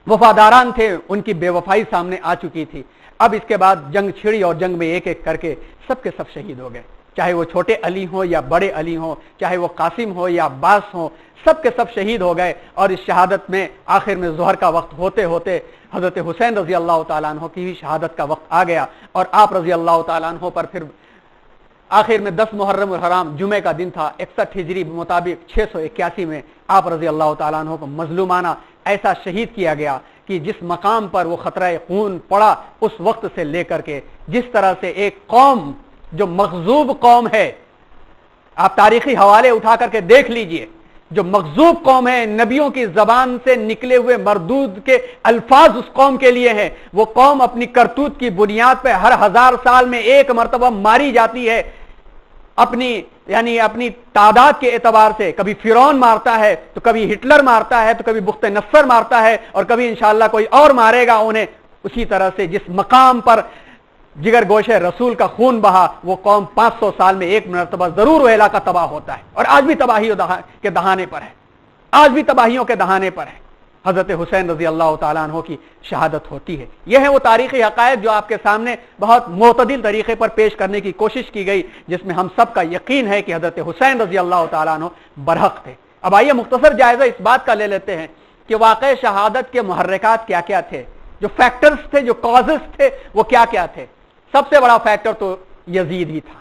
وفاداران تھے ان کی بے وفائی سامنے آ چکی تھی۔ اب اس کے بعد جنگ چھڑی اور جنگ میں ایک ایک کر کے سب کے سب شہید ہو گئے، چاہے وہ چھوٹے علی ہوں یا بڑے علی ہوں، چاہے وہ قاسم ہو یا عباس ہوں، سب کے سب شہید ہو گئے۔ اور اس شہادت میں آخر میں ظہر کا وقت ہوتے ہوتے حضرت حسین رضی اللہ تعالیٰ عنہ کی بھی شہادت کا وقت آ گیا، اور آپ رضی اللہ تعالیٰ عنہ پر پھر آخر میں 10 محرم الحرام جمعے کا دن تھا، 61 ہجری مطابق 681 میں آپ رضی اللہ تعالیٰ عنہ کو مظلومانہ ایسا شہید کیا گیا کہ جس مقام پر وہ خطرہ خون پڑا اس وقت سے لے کر کے جس طرح سے ایک قوم جو مغضوب قوم ہے، آپ تاریخی حوالے اٹھا کر کے دیکھ لیجئے، جو مغضوب قوم ہے، نبیوں کی زبان سے نکلے ہوئے مردود کے الفاظ اس قوم کے لیے ہیں، وہ قوم اپنی کرتوت کی بنیاد پہ ہر 1000 سال میں ایک مرتبہ ماری جاتی ہے، اپنی تعداد کے اعتبار سے کبھی فرعون مارتا ہے تو کبھی ہٹلر مارتا ہے تو کبھی بخت نصر مارتا ہے اور کبھی انشاءاللہ کوئی اور مارے گا انہیں۔ اسی طرح سے جس مقام پر جگر گوشے رسول کا خون بہا وہ قوم 500 سال میں ایک مرتبہ ضرور وہ علاقہ تباہ ہوتا ہے، اور آج بھی تباہیوں کے دہانے پر ہے، آج بھی تباہیوں کے دہانے پر ہے۔ حضرت حسین رضی اللہ تعالیٰ عنہ کی شہادت ہوتی ہے۔ یہ ہے وہ تاریخی حقائق جو آپ کے سامنے بہت معتدل طریقے پر پیش کرنے کی کوشش کی گئی، جس میں ہم سب کا یقین ہے کہ حضرت حسین رضی اللہ تعالیٰ عنہ برحق تھے۔ اب آئیے مختصر جائزہ اس بات کا لے لیتے ہیں کہ واقع شہادت کے محرکات کیا کیا تھے، جو فیکٹرز تھے، جو کازز تھے، وہ کیا کیا تھے۔ سب سے بڑا فیکٹر تو یزید ہی تھا۔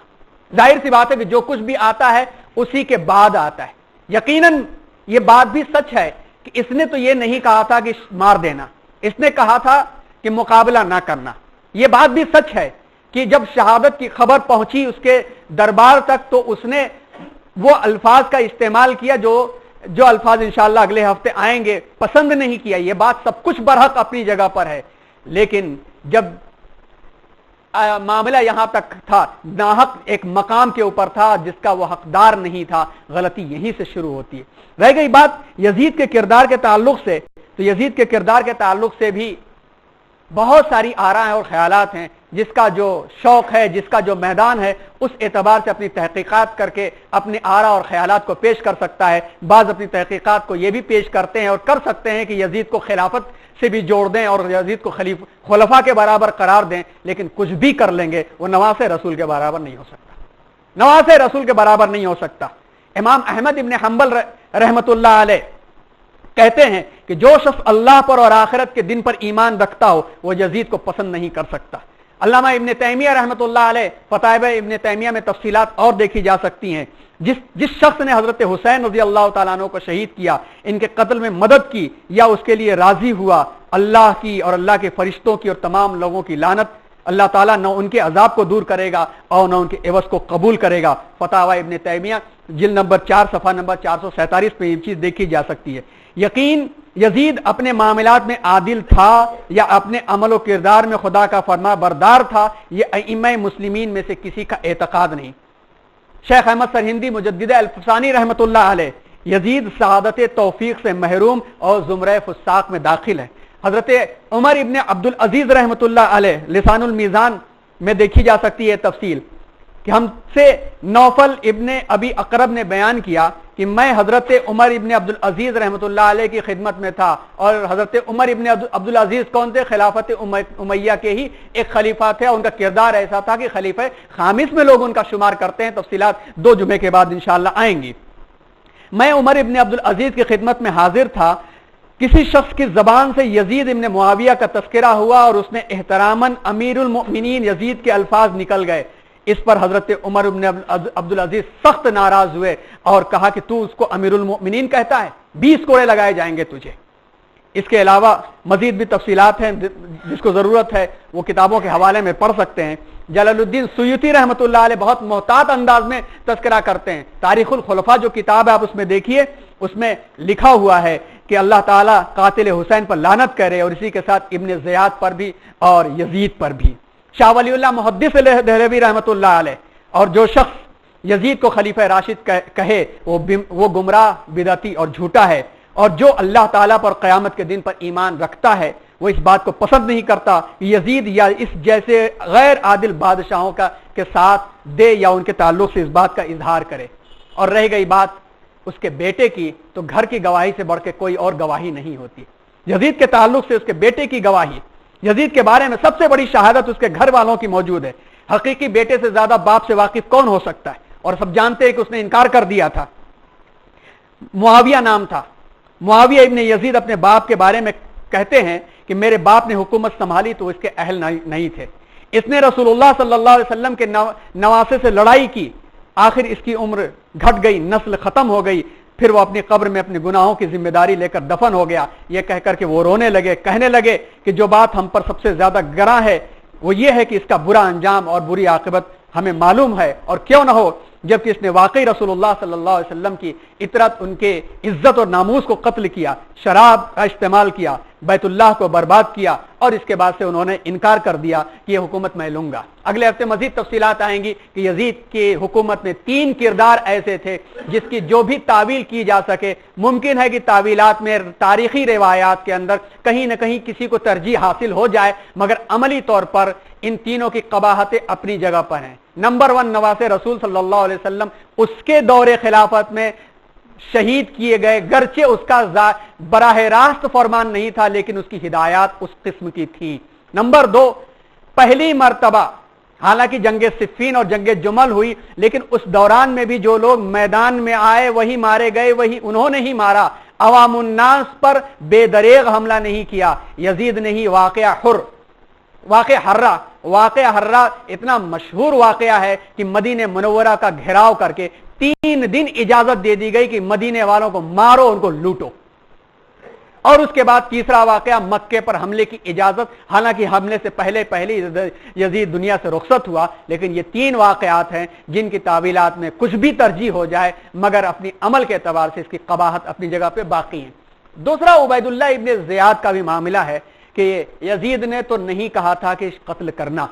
ظاہر سی بات ہے کہ جو کچھ بھی آتا ہے اسی کے بعد آتا ہے۔ یقیناً یہ بات بھی سچ ہے کہ اس نے تو یہ نہیں کہا تھا کہ مار دینا، اس نے کہا تھا کہ مقابلہ نہ کرنا۔ یہ بات بھی سچ ہے کہ جب شہادت کی خبر پہنچی اس کے دربار تک تو اس نے وہ الفاظ کا استعمال کیا جو الفاظ انشاءاللہ اگلے ہفتے آئیں گے، پسند نہیں کیا۔ یہ بات سب کچھ برحق اپنی جگہ پر ہے، لیکن جب معاملہ یہاں تک تھا، ناحق ایک مقام کے اوپر تھا جس کا وہ حقدار نہیں تھا، غلطی یہیں سے شروع ہوتی ہے۔ رہ گئی بات یزید کے کردار کے تعلق سے، تو یزید کے کردار کے تعلق سے بھی بہت ساری آراء اور خیالات ہیں۔ جس کا جو شوق ہے، جس کا جو میدان ہے، اس اعتبار سے اپنی تحقیقات کر کے اپنے آراء اور خیالات کو پیش کر سکتا ہے۔ بعض اپنی تحقیقات کو یہ بھی پیش کرتے ہیں اور کر سکتے ہیں کہ یزید کو خلافت سے بھی جوڑ دیں اور یزید کو خلفاء کے برابر قرار دیں، لیکن کچھ بھی کر لیں گے وہ نواز رسول کے برابر نہیں ہو سکتا، نواز رسول کے برابر نہیں ہو سکتا۔ امام احمد ابن حنبل رحمت اللہ علیہ کہتے ہیں کہ جو شخص اللہ پر اور آخرت کے دن پر ایمان رکھتا ہو وہ یزید کو پسند نہیں کر سکتا۔ علامہ ابن تیمیہ رحمت اللہ علیہ فتاوی ابن تیمیہ میں تفصیلات اور دیکھی جا سکتی ہیں۔ جس شخص نے حضرت حسین رضی اللہ تعالیٰ عنہ کو شہید کیا، ان کے قتل میں مدد کی یا اس کے لیے راضی ہوا، اللہ کی اور اللہ کے فرشتوں کی اور تمام لوگوں کی لعنت، اللہ تعالیٰ نہ ان کے عذاب کو دور کرے گا اور نہ ان کے عوض کو قبول کرے گا۔ فتاوی ابن تیمیہ جلد نمبر 4 صفحہ نمبر 447 پہ یہ چیز دیکھی جا سکتی ہے۔ یقین یزید اپنے معاملات میں عادل تھا یا اپنے عمل و کردار میں خدا کا فرما بردار تھا، یہ ائمہ مسلمین میں سے کسی کا اعتقاد نہیں۔ شیخ احمد سرہندی مجدد الفسانی رحمت اللہ علیہ یزید سعادت توفیق سے محروم اور زمرہ فساق میں داخل ہے۔ حضرت عمر ابن عبدالعزیز رحمت اللہ علیہ لسان المیزان میں دیکھی جا سکتی ہے تفصیل کہ ہم سے نوفل ابن ابی اقرب نے بیان کیا کہ میں حضرت عمر ابن عبدالعزیز رحمت اللہ علیہ کی خدمت میں تھا، اور حضرت عمر ابن عبدالعزیز کون تھے؟ خلافت امیہ کے ہی ایک خلیفہ تھے، ان کا کردار ایسا تھا کہ خلیفہ خامس میں لوگ ان کا شمار کرتے ہیں۔ تفصیلات 2 جمعے کے بعد انشاءاللہ آئیں گی۔ میں عمر ابن عبدالعزیز کی خدمت میں حاضر تھا، کسی شخص کی زبان سے یزید ابن معاویہ کا تذکرہ ہوا اور اس نے احتراماً امیر المؤمنین یزید کے الفاظ نکل گئے۔ اس پر حضرت عمر ابن عبدالعزیز سخت ناراض ہوئے اور کہا کہ تو اس کو امیر المؤمنین کہتا ہے، 20 کوڑے لگائے جائیں گے تجھے۔ اس کے علاوہ مزید بھی تفصیلات ہیں، جس کو ضرورت ہے وہ کتابوں کے حوالے میں پڑھ سکتے ہیں۔ جلال الدین سیوطی رحمت اللہ علیہ بہت محتاط انداز میں تذکرہ کرتے ہیں۔ تاریخ الخلفاء جو کتاب ہے آپ اس میں دیکھیے، اس میں لکھا ہوا ہے کہ اللہ تعالیٰ قاتل حسین پر لعنت کرے اور اسی کے ساتھ ابن زیاد پر بھی اور یزید پر بھی۔ شاہ ولی اللہ محدث دہلوی رحمت اللہ علیہ اور جو شخص یزید کو خلیفہ راشد کہے وہ گمراہ، بدعتی اور جھوٹا ہے، اور جو اللہ تعالیٰ پر قیامت کے دن پر ایمان رکھتا ہے وہ اس بات کو پسند نہیں کرتا یزید یا اس جیسے غیر عادل بادشاہوں کے ساتھ دے یا ان کے تعلق سے اس بات کا اظہار کرے. اور رہ گئی بات اس کے بیٹے کی، تو گھر کی گواہی سے بڑھ کے کوئی اور گواہی نہیں ہوتی. یزید کے تعلق سے اس کے بیٹے کی گواہی، یزید کے بارے میں سب سے بڑی شہادت اس کے گھر والوں کی موجود ہے. حقیقی بیٹے سے زیادہ باپ سے واقف کون ہو سکتا ہے؟ اور سب جانتے ہیں کہ اس نے انکار کر دیا تھا. معاویہ نام تھا. معاویہ ابن یزید اپنے باپ کے بارے میں کہتے ہیں کہ میرے باپ نے حکومت سنبھالی تو اس کے اہل نہیں تھے. اس نے رسول اللہ صلی اللہ علیہ وسلم کے نواسے سے لڑائی کی، آخر اس کی عمر گھٹ گئی، نسل ختم ہو گئی. پھر وہ اپنی قبر میں اپنے گناہوں کی ذمہ داری لے کر دفن ہو گیا. یہ کہہ کر کہ وہ رونے لگے، کہنے لگے کہ جو بات ہم پر سب سے زیادہ گراں ہے وہ یہ ہے کہ اس کا برا انجام اور بری عاقبت ہمیں معلوم ہے، اور کیوں نہ ہو جبکہ اس نے واقعی رسول اللہ صلی اللہ علیہ وسلم کی اطرت، ان کے عزت اور ناموس کو قتل کیا، شراب کا استعمال کیا، بیت اللہ کو برباد کیا، اور اس کے بعد سے انہوں نے انکار کر دیا کہ یہ حکومت میں لوں گا. اگلے ہفتے مزید تفصیلات آئیں گی کہ یزید کی حکومت میں 3 کردار ایسے تھے جس کی جو بھی تعویل کی جا سکے. ممکن ہے کہ تعویلات میں تاریخی روایات کے اندر کہیں نہ کہیں کسی کو ترجیح حاصل ہو جائے، مگر عملی طور پر ان تینوں کی قباحتیں اپنی جگہ پر ہیں. نمبر 1 نواسے رسول صلی اللہ علیہ وسلم اس کے دور خلافت میں شہید کیے گئے، گرچہ اس کا براہ راست فرمان نہیں تھا لیکن اس کی ہدایات اس قسم کی تھی. نمبر 2 پہلی مرتبہ، حالانکہ جنگ صفین اور جنگ جمل ہوئی لیکن اس دوران میں بھی جو لوگ میدان میں آئے وہی مارے گئے، وہی انہوں نے ہی مارا. عوام الناس پر بے دریغ حملہ نہیں کیا. یزید نے ہی واقعہ حرہ اتنا مشہور واقعہ ہے کہ مدینہ منورہ کا گھیراؤ کر کے 3 دن اجازت دے دی گئی کہ مدینے والوں کو مارو، ان کو لوٹو. اور اس کے بعد تیسرا واقعہ مکے پر حملے کی اجازت، حالانکہ حملے سے پہلے یزید دنیا سے رخصت ہوا. لیکن یہ 3 واقعات ہیں جن کی تعویلات میں کچھ بھی ترجیح ہو جائے مگر اپنی عمل کے اعتبار سے اس کی قباحت اپنی جگہ پہ باقی ہے. دوسرا عبید اللہ ابن زیاد کا بھی معاملہ ہے کہ یزید نے تو نہیں کہا تھا کہ قتل کرنا،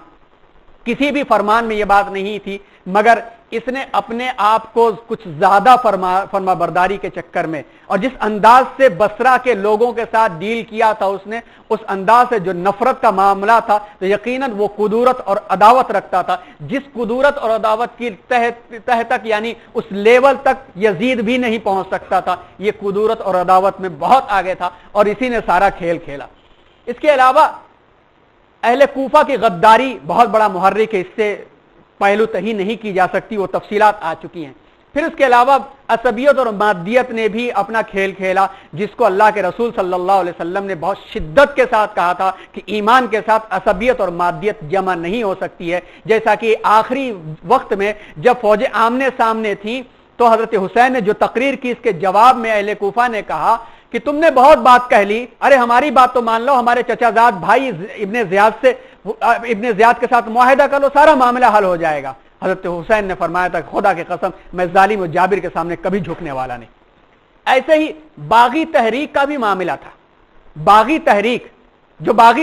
کسی بھی فرمان میں یہ بات نہیں تھی، مگر اس نے اپنے آپ کو کچھ زیادہ فرما برداری کے چکر میں اور جس انداز سے بصرہ کے لوگوں کے ساتھ ڈیل کیا تھا اس نے، اس انداز سے جو نفرت کا معاملہ تھا، تو یقیناً وہ قدورت اور عداوت رکھتا تھا جس قدورت اور عداوت کی تہ تک، یعنی اس لیول تک یزید بھی نہیں پہنچ سکتا تھا. یہ قدورت اور عداوت میں بہت آگے تھا اور اسی نے سارا کھیل کھیلا. اس کے علاوہ اہل کوفہ کی غداری بہت بڑا محرک ہے، اس سے پہلو تہی نہیں کی جا سکتی، وہ تفصیلات آ چکی ہیں. پھر اس کے علاوہ عصبیت اور مادیت نے بھی اپنا کھیل کھیلا، جس کو اللہ کے رسول صلی اللہ علیہ وسلم نے بہت شدت کے ساتھ کہا تھا کہ ایمان کے ساتھ عصبیت اور مادیت جمع نہیں ہو سکتی ہے. جیسا کہ آخری وقت میں جب فوجیں آمنے سامنے تھیں تو حضرت حسین نے جو تقریر کی، اس کے جواب میں اہل کوفہ نے کہا کہ تم نے بہت بات کہہ لی، ارے ہماری بات تو مان لو، ہمارے چچا زاد بھائی ابن زیاد کے ساتھ معاہدہ کر لو، سارا معاملہ حل ہو جائے گا. حضرت حسین نے فرمایا تھا خدا کی قسم میں ظالم و جابر کے سامنے کبھی جھکنے والا نہیں. ایسے ہی باغی تحریک کا بھی معاملہ تھا. باغی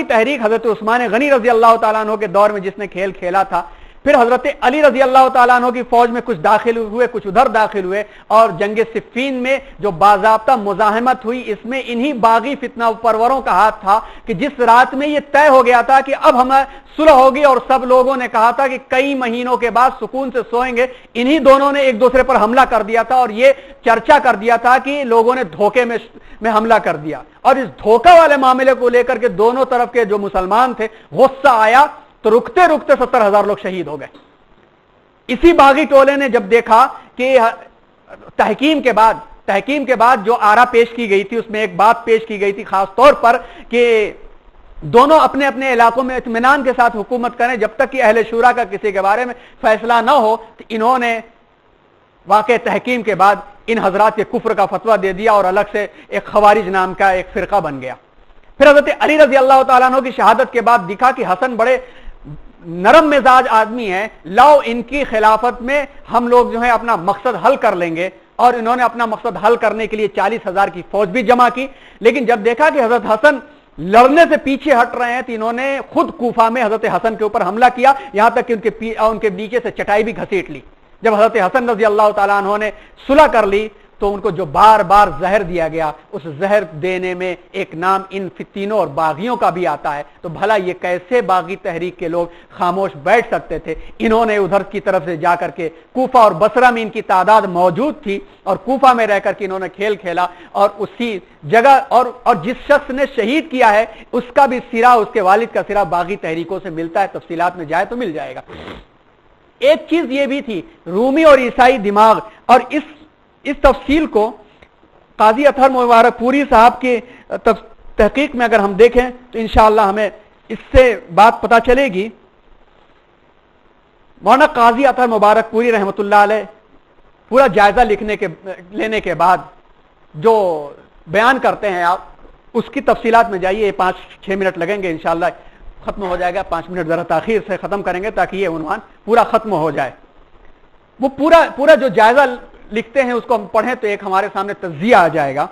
تحریک حضرت عثمان غنی رضی اللہ تعالیٰ عنہ کے دور میں جس نے کھیل کھیلا تھا. پھر حضرت علی رضی اللہ تعالیٰ عنہ کی فوج میں کچھ داخل ہوئے، کچھ ادھر داخل ہوئے، اور جنگ صفین میں جو باضابطہ مزاحمت ہوئی اس میں انہی باغی فتنہ پروروں کا ہاتھ تھا کہ جس رات میں یہ طے ہو گیا تھا کہ اب ہمیں صلح ہوگی اور سب لوگوں نے کہا تھا کہ کئی مہینوں کے بعد سکون سے سوئیں گے، انہی دونوں نے ایک دوسرے پر حملہ کر دیا تھا اور یہ چرچا کر دیا تھا کہ لوگوں نے دھوکے میں حملہ کر دیا. اور اس دھوکہ والے معاملے کو لے کر کے دونوں طرف کے جو مسلمان تھے غصہ آیا تو رکتے 70,000 لوگ شہید ہو گئے. اسی باغی ٹولے نے جب دیکھا کہ تحکیم کے بعد جو آرا پیش کی گئی تھی اس میں ایک بات پیش کی گئی تھی خاص طور پر کہ دونوں اپنے اپنے علاقوں میں اطمینان کے ساتھ حکومت کریں جب تک کہ اہل شورا کا کسی کے بارے میں فیصلہ نہ ہو، تو انہوں نے واقع تحکیم کے بعد ان حضرات کے کفر کا فتویٰ دے دیا اور الگ سے ایک خوارج نام کا ایک فرقہ بن گیا. پھر حضرت علی رضی اللہ تعالیٰ عنہ کی شہادت کے بعد دکھا کہ حسن بڑے نرم مزاج آدمی ہیں، لاؤ ان کی خلافت میں ہم لوگ جو ہے اپنا مقصد حل کر لیں گے. اور انہوں نے اپنا مقصد حل کرنے کے لیے 40,000 کی فوج بھی جمع کی. لیکن جب دیکھا کہ حضرت حسن لڑنے سے پیچھے ہٹ رہے ہیں تو انہوں نے خود کوفہ میں حضرت حسن کے اوپر حملہ کیا، یہاں تک کہ ان کے نیچے سے چٹائی بھی گھسیٹ لی. جب حضرت حسن رضی اللہ تعالیٰ عنہ نے صلح کر لی تو ان کو جو بار بار زہر دیا گیا اس زہر دینے میں ایک نام ان فتینوں اور باغیوں کا بھی آتا ہے. تو بھلا یہ کیسے باغی تحریک کے لوگ خاموش بیٹھ سکتے تھے؟ انہوں نے ادھر کی طرف سے جا کر کے کوفہ اور بصرہ میں ان کی تعداد موجود تھی اور کوفہ میں رہ کر کے انہوں نے کھیل کھیلا اور اسی جگہ اور جس شخص نے شہید کیا ہے اس کا بھی سرا، اس کے والد کا سرا باغی تحریکوں سے ملتا ہے. تفصیلات میں جائے تو مل جائے گا. ایک چیز یہ بھی تھی، رومی اور عیسائی دماغ، اور اس تفصیل کو قاضی اطہر مبارک پوری صاحب کی تحقیق میں اگر ہم دیکھیں تو انشاءاللہ ہمیں اس سے بات پتہ چلے گی. مولانا قاضی اطہر مبارک پوری رحمۃ اللہ علیہ پورا جائزہ لینے کے بعد جو بیان کرتے ہیں، آپ اس کی تفصیلات میں جائیے. 5-6 منٹ لگیں گے، انشاءاللہ ختم ہو جائے گا. 5 منٹ ذرا تاخیر سے ختم کریں گے تاکہ یہ عنوان پورا ختم ہو جائے. وہ پورا جو جائزہ لکھتے ہیں اس کو ہم پڑھیں تو ایک ہمارے سامنے تجزیہ آ جائے گا.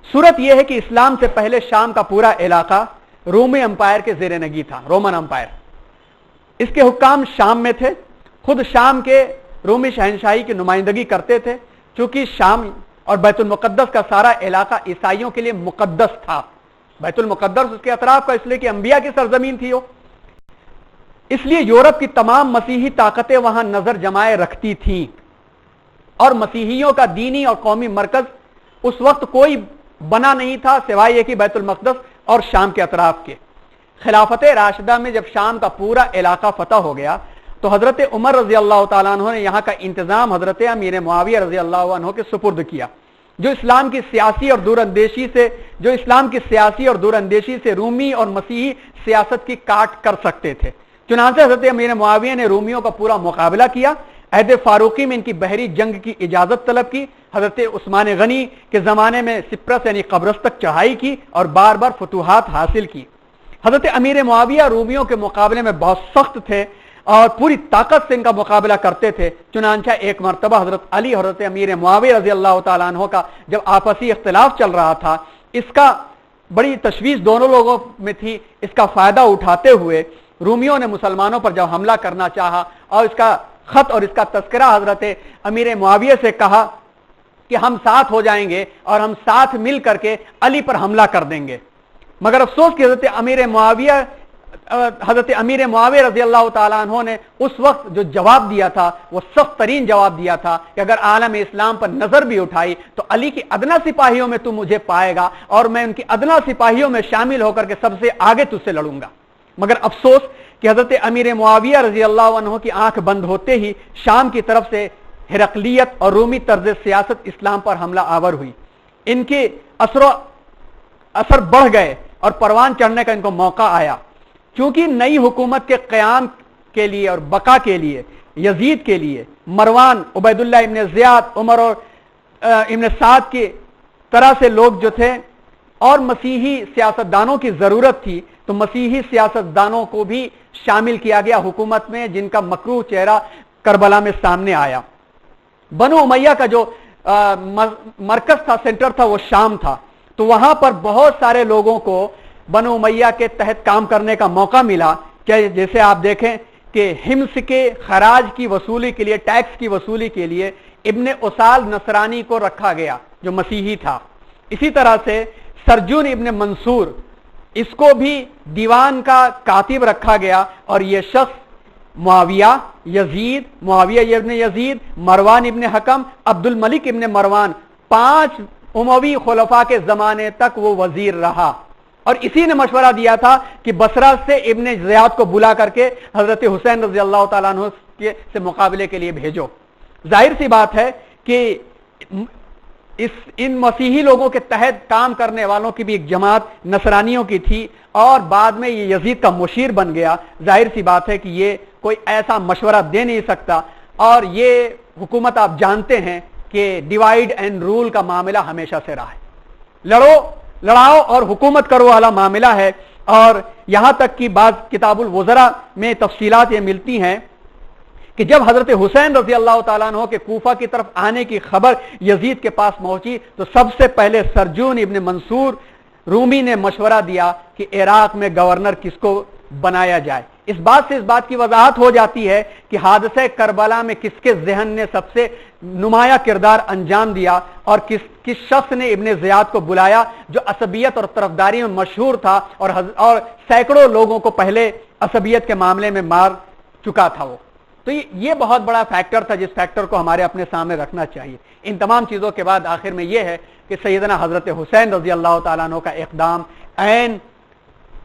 صورت یہ ہے کہ اسلام سے پہلے شام کا پورا علاقہ رومی امپائر کے زیر نگی تھا، رومن امپائر. اس کے حکام شام میں تھے، خود شام کے رومی شہنشاہی کی نمائندگی کرتے تھے. چونکہ شام اور بیت المقدس کا سارا علاقہ عیسائیوں کے لیے مقدس تھا. بیت المقدس اس کے اطراف کا، اس لیے کہ انبیاء کی سرزمین تھی وہ، اس لیے یورپ کی تمام مسیحی طاقتیں وہاں نظر جمائے رکھتی تھیں. اور مسیحیوں کا دینی اور قومی مرکز اس وقت کوئی بنا نہیں تھا سوائے یہ کہ بیت المقدس اور شام کے اطراف کے. خلافت راشدہ میں جب شام کا پورا علاقہ فتح ہو گیا تو حضرت عمر رضی اللہ تعالیٰ عنہ نے یہاں کا انتظام حضرت امیر معاویہ رضی اللہ عنہ کے سپرد کیا، جو اسلام کی سیاسی اور دور اندیشی سے رومی اور مسیحی سیاست کی کاٹ کر سکتے تھے. چنانچہ حضرت امیر معاویہ نے رومیوں کا پورا مقابلہ کیا. عہد فاروقی میں ان کی بحری جنگ کی اجازت طلب کی. حضرت عثمان غنی کے زمانے میں سپرس یعنی قبرص تک چڑھائی کی اور بار بار فتوحات حاصل کی. حضرت امیر معاویہ رومیوں کے مقابلے میں بہت سخت تھے اور پوری طاقت سے ان کا مقابلہ کرتے تھے. چنانچہ ایک مرتبہ حضرت علی اور حضرت امیر معاویہ رضی اللہ تعالیٰ عنہ کا جب آپسی اختلاف چل رہا تھا، اس کا بڑی تشویش دونوں لوگوں میں تھی. اس کا فائدہ اٹھاتے ہوئے رومیوں نے مسلمانوں پر جب حملہ کرنا چاہا اور اس کا خط اور اس کا تذکرہ حضرت امیر معاویہ سے کہا کہ ہم ساتھ ہو جائیں گے اور ہم ساتھ مل کر کے علی پر حملہ کر دیں گے. مگر افسوس کہ حضرت امیر معاویہ رضی اللہ تعالیٰ عنہ نے اس وقت جو جواب دیا تھا وہ سخت ترین جواب دیا تھا کہ اگر عالم اسلام پر نظر بھی اٹھائی تو علی کی ادنا سپاہیوں میں تو مجھے پائے گا اور میں ان کی ادنا سپاہیوں میں شامل ہو کر کے سب سے آگے تجھ سے لڑوں گا. مگر افسوس کہ حضرت امیر معاویہ رضی اللہ عنہ کی آنکھ بند ہوتے ہی شام کی طرف سے ہرقلیت اور رومی طرز سیاست اسلام پر حملہ آور ہوئی. ان کے اثر بڑھ گئے اور پروان چڑھنے کا ان کو موقع آیا. چونکہ نئی حکومت کے قیام کے لیے اور بقا کے لیے یزید کے لیے مروان، عبید اللہ ابن زیاد، عمر اور ابن سعد کی طرح سے لوگ جو تھے اور مسیحی سیاستدانوں کی ضرورت تھی، تو مسیحی سیاستدانوں کو بھی شامل کیا گیا حکومت میں، جن کا مکروہ چہرہ کربلا میں سامنے آیا. بنو امیہ کا جو مرکز تھا، سینٹر تھا، وہ شام تھا. تو وہاں پر بہت سارے لوگوں کو بنو امیہ کے تحت کام کرنے کا موقع ملا. جیسے آپ دیکھیں کہ حمص کے خراج کی وصولی کے لیے، ٹیکس کی وصولی کے لیے ابن اسال نصرانی کو رکھا گیا جو مسیحی تھا. اسی طرح سے سرجون ابن منصور، اس کو بھی دیوان کا کاتب رکھا گیا اور یہ شخص معاویہ ابن یزید، مروان ابن حکم، عبد الملک ابن مروان، 5 اموی خلفاء کے زمانے تک وہ وزیر رہا. اور اسی نے مشورہ دیا تھا کہ بصرہ سے ابن زیاد کو بلا کر کے حضرت حسین رضی اللہ تعالیٰ عنہ سے مقابلے کے لیے بھیجو. ظاہر سی بات ہے کہ ان مسیحی لوگوں کے تحت کام کرنے والوں کی بھی ایک جماعت نصرانیوں کی تھی اور بعد میں یہ یزید کا مشیر بن گیا. ظاہر سی بات ہے کہ یہ کوئی ایسا مشورہ دے نہیں سکتا. اور یہ حکومت آپ جانتے ہیں کہ ڈیوائیڈ اینڈ رول کا معاملہ ہمیشہ سے رہا ہے. لڑاؤ اور حکومت کرو والا معاملہ ہے. اور یہاں تک کہ بعض کتاب الوزراء میں تفصیلات یہ ملتی ہیں کہ جب حضرت حسین رضی اللہ تعالیٰ عنہ کے کوفہ کی طرف آنے کی خبر یزید کے پاس پہنچی تو سب سے پہلے سرجون ابن منصور رومی نے مشورہ دیا کہ عراق میں گورنر کس کو بنایا جائے. اس بات سے اس بات کی وضاحت ہو جاتی ہے کہ حادثہ کربلا میں کس کے ذہن نے سب سے نمایاں کردار انجام دیا اور کس شخص نے ابن زیاد کو بلایا جو عصبیت اور طرفداری میں مشہور تھا اور سینکڑوں لوگوں کو پہلے عصبیت کے معاملے میں مار چکا تھا وہ. تو یہ بہت بڑا فیکٹر تھا جس فیکٹر کو ہمارے اپنے سامنے رکھنا چاہیے. ان تمام چیزوں کے بعد آخر میں یہ ہے کہ سیدنا حضرت حسین رضی اللہ تعالیٰ عنہ کا اقدام عین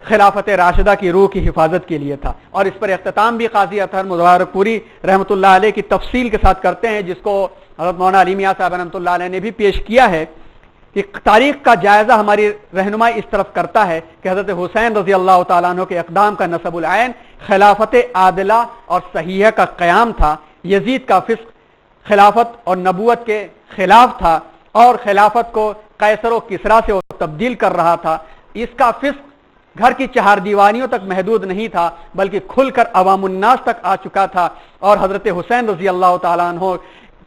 خلافت راشدہ کی روح کی حفاظت کے لیے تھا. اور اس پر اختتام بھی قاضی اطہر مبارک پوری رحمۃ اللہ علیہ کی تفصیل کے ساتھ کرتے ہیں، جس کو حضرت مولانا علی میاں صاحب رحمۃ اللہ علیہ نے بھی پیش کیا ہے کہ تاریخ کا جائزہ ہماری رہنمائی اس طرف کرتا ہے کہ حضرت حسین رضی اللہ تعالیٰ عنہ کے اقدام کا نصب العین خلافت عادلہ اور صحیحہ کا قیام تھا. یزید کا فسق خلافت اور نبوت کے خلاف تھا اور خلافت کو قیصر و کسریٰ سے وہ تبدیل کر رہا تھا. اس کا فسق گھر کی چہار دیواریوں تک محدود نہیں تھا بلکہ کھل کر عوام الناس تک آ چکا تھا، اور حضرت حسین رضی اللہ تعالیٰ عنہ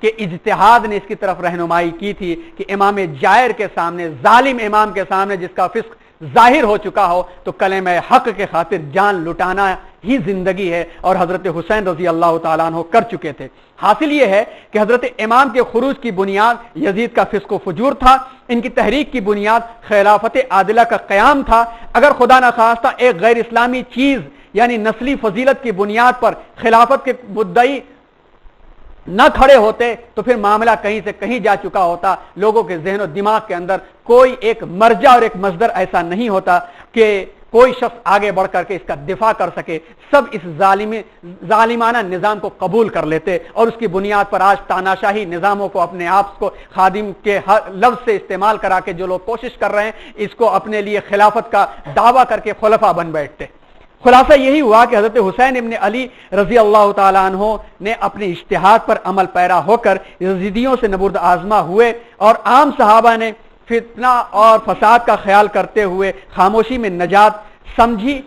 کہ اجتہاد نے اس کی طرف رہنمائی کی تھی کہ امام جائر کے سامنے، ظالم امام کے سامنے جس کا فسق ظاہر ہو چکا ہو تو کلمہ حق کے خاطر جان لٹانا ہی زندگی ہے، اور حضرت حسین رضی اللہ تعالیٰ عنہ کر چکے تھے. حاصل یہ ہے کہ حضرت امام کے خروج کی بنیاد یزید کا فسق و فجور تھا، ان کی تحریک کی بنیاد خلافت عادلہ کا قیام تھا. اگر خدا نخواستہ ایک غیر اسلامی چیز یعنی نسلی فضیلت کی بنیاد پر خلافت کے مدعی نہ کھڑے ہوتے تو پھر معاملہ کہیں سے کہیں جا چکا ہوتا. لوگوں کے ذہن و دماغ کے اندر کوئی ایک مرجع اور ایک مصدر ایسا نہیں ہوتا کہ کوئی شخص آگے بڑھ کر کے اس کا دفاع کر سکے. سب اس ظالمانہ نظام کو قبول کر لیتے اور اس کی بنیاد پر آج تاناشاہی نظاموں کو اپنے آپ کو خادم کے لفظ سے استعمال کرا کے جو لوگ کوشش کر رہے ہیں اس کو اپنے لیے خلافت کا دعویٰ کر کے خلفاء بن بیٹھتے. خلاصہ یہی ہوا کہ حضرت حسین ابن علی رضی اللہ تعالیٰ عنہ نے اپنے اجتہاد پر عمل پیرا ہو کر یزیدیوں سے نبرد آزما ہوئے، اور عام صحابہ نے فتنہ اور فساد کا خیال کرتے ہوئے خاموشی میں نجات سمجھی،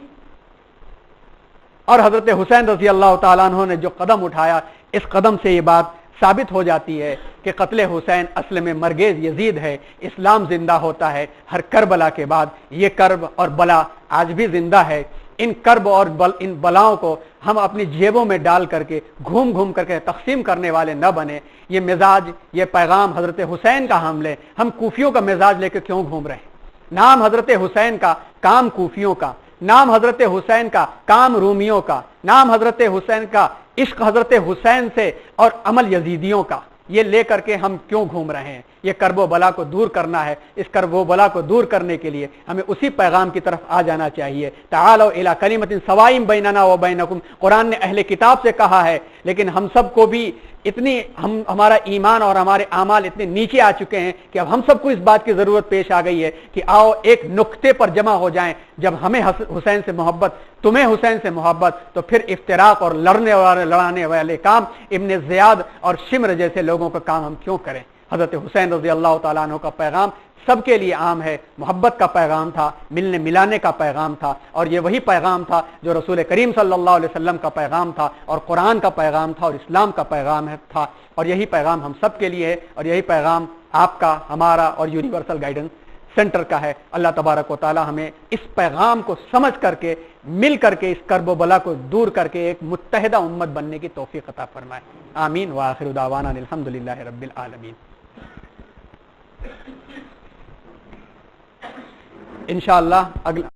اور حضرت حسین رضی اللہ تعالیٰ عنہ نے جو قدم اٹھایا اس قدم سے یہ بات ثابت ہو جاتی ہے کہ قتل حسین اصل میں مرگز یزید ہے. اسلام زندہ ہوتا ہے ہر کربلا کے بعد. یہ کرب اور بلا آج بھی زندہ ہے. ان کرب اور ان بلاؤں کو ہم اپنی جیبوں میں ڈال کر کے گھوم گھوم کر کے تقسیم کرنے والے نہ بنے. یہ مزاج، یہ پیغام حضرت حسین کا ہم لیں. ہم کوفیوں کا مزاج لے کے کیوں گھوم رہے ہیں؟ نام حضرت حسین کا، کام کوفیوں کا. نام حضرت حسین کا، کام رومیوں کا. نام حضرت حسین کا، عشق حضرت حسین سے اور عمل یزیدیوں کا. یہ لے کر کے ہم کیوں گھوم رہے ہیں؟ یہ کرب و بلا کو دور کرنا ہے. اس کرب و بلا کو دور کرنے کے لیے ہمیں اسی پیغام کی طرف آ جانا چاہیے. تعالوا الی کلمۃ سواء بیننا و بینکم. قرآن نے اہل کتاب سے کہا ہے، لیکن ہم سب کو بھی ہمارا ایمان اور ہمارے اعمال اتنے نیچے آ چکے ہیں کہ اب ہم سب کو اس بات کی ضرورت پیش آ گئی ہے کہ آؤ ایک نقطے پر جمع ہو جائیں. جب ہمیں حسین سے محبت، تمہیں حسین سے محبت، تو پھر افتراق اور لڑانے والے کام ابن زیاد اور شمر جیسے لوگوں کا کام ہم کیوں کریں؟ حضرت حسین رضی اللہ تعالیٰ عنہ کا پیغام سب کے لیے عام ہے. محبت کا پیغام تھا، ملنے ملانے کا پیغام تھا، اور یہ وہی پیغام تھا جو رسول کریم صلی اللہ علیہ وسلم کا پیغام تھا اور قرآن کا پیغام تھا اور اسلام کا پیغام تھا. اور یہی پیغام ہم سب کے لیے ہے، اور یہی پیغام آپ کا، ہمارا اور یونیورسل گائیڈنس سینٹر کا ہے. اللہ تبارک و تعالی ہمیں اس پیغام کو سمجھ کر کے، مل کر کے اس کرب و بلا کو دور کر کے ایک متحدہ امت بننے کی توفیق عطا فرمائے. آمین. وآخر دعوانا الحمدللہ رب العالمین. انشاءاللہ اگلا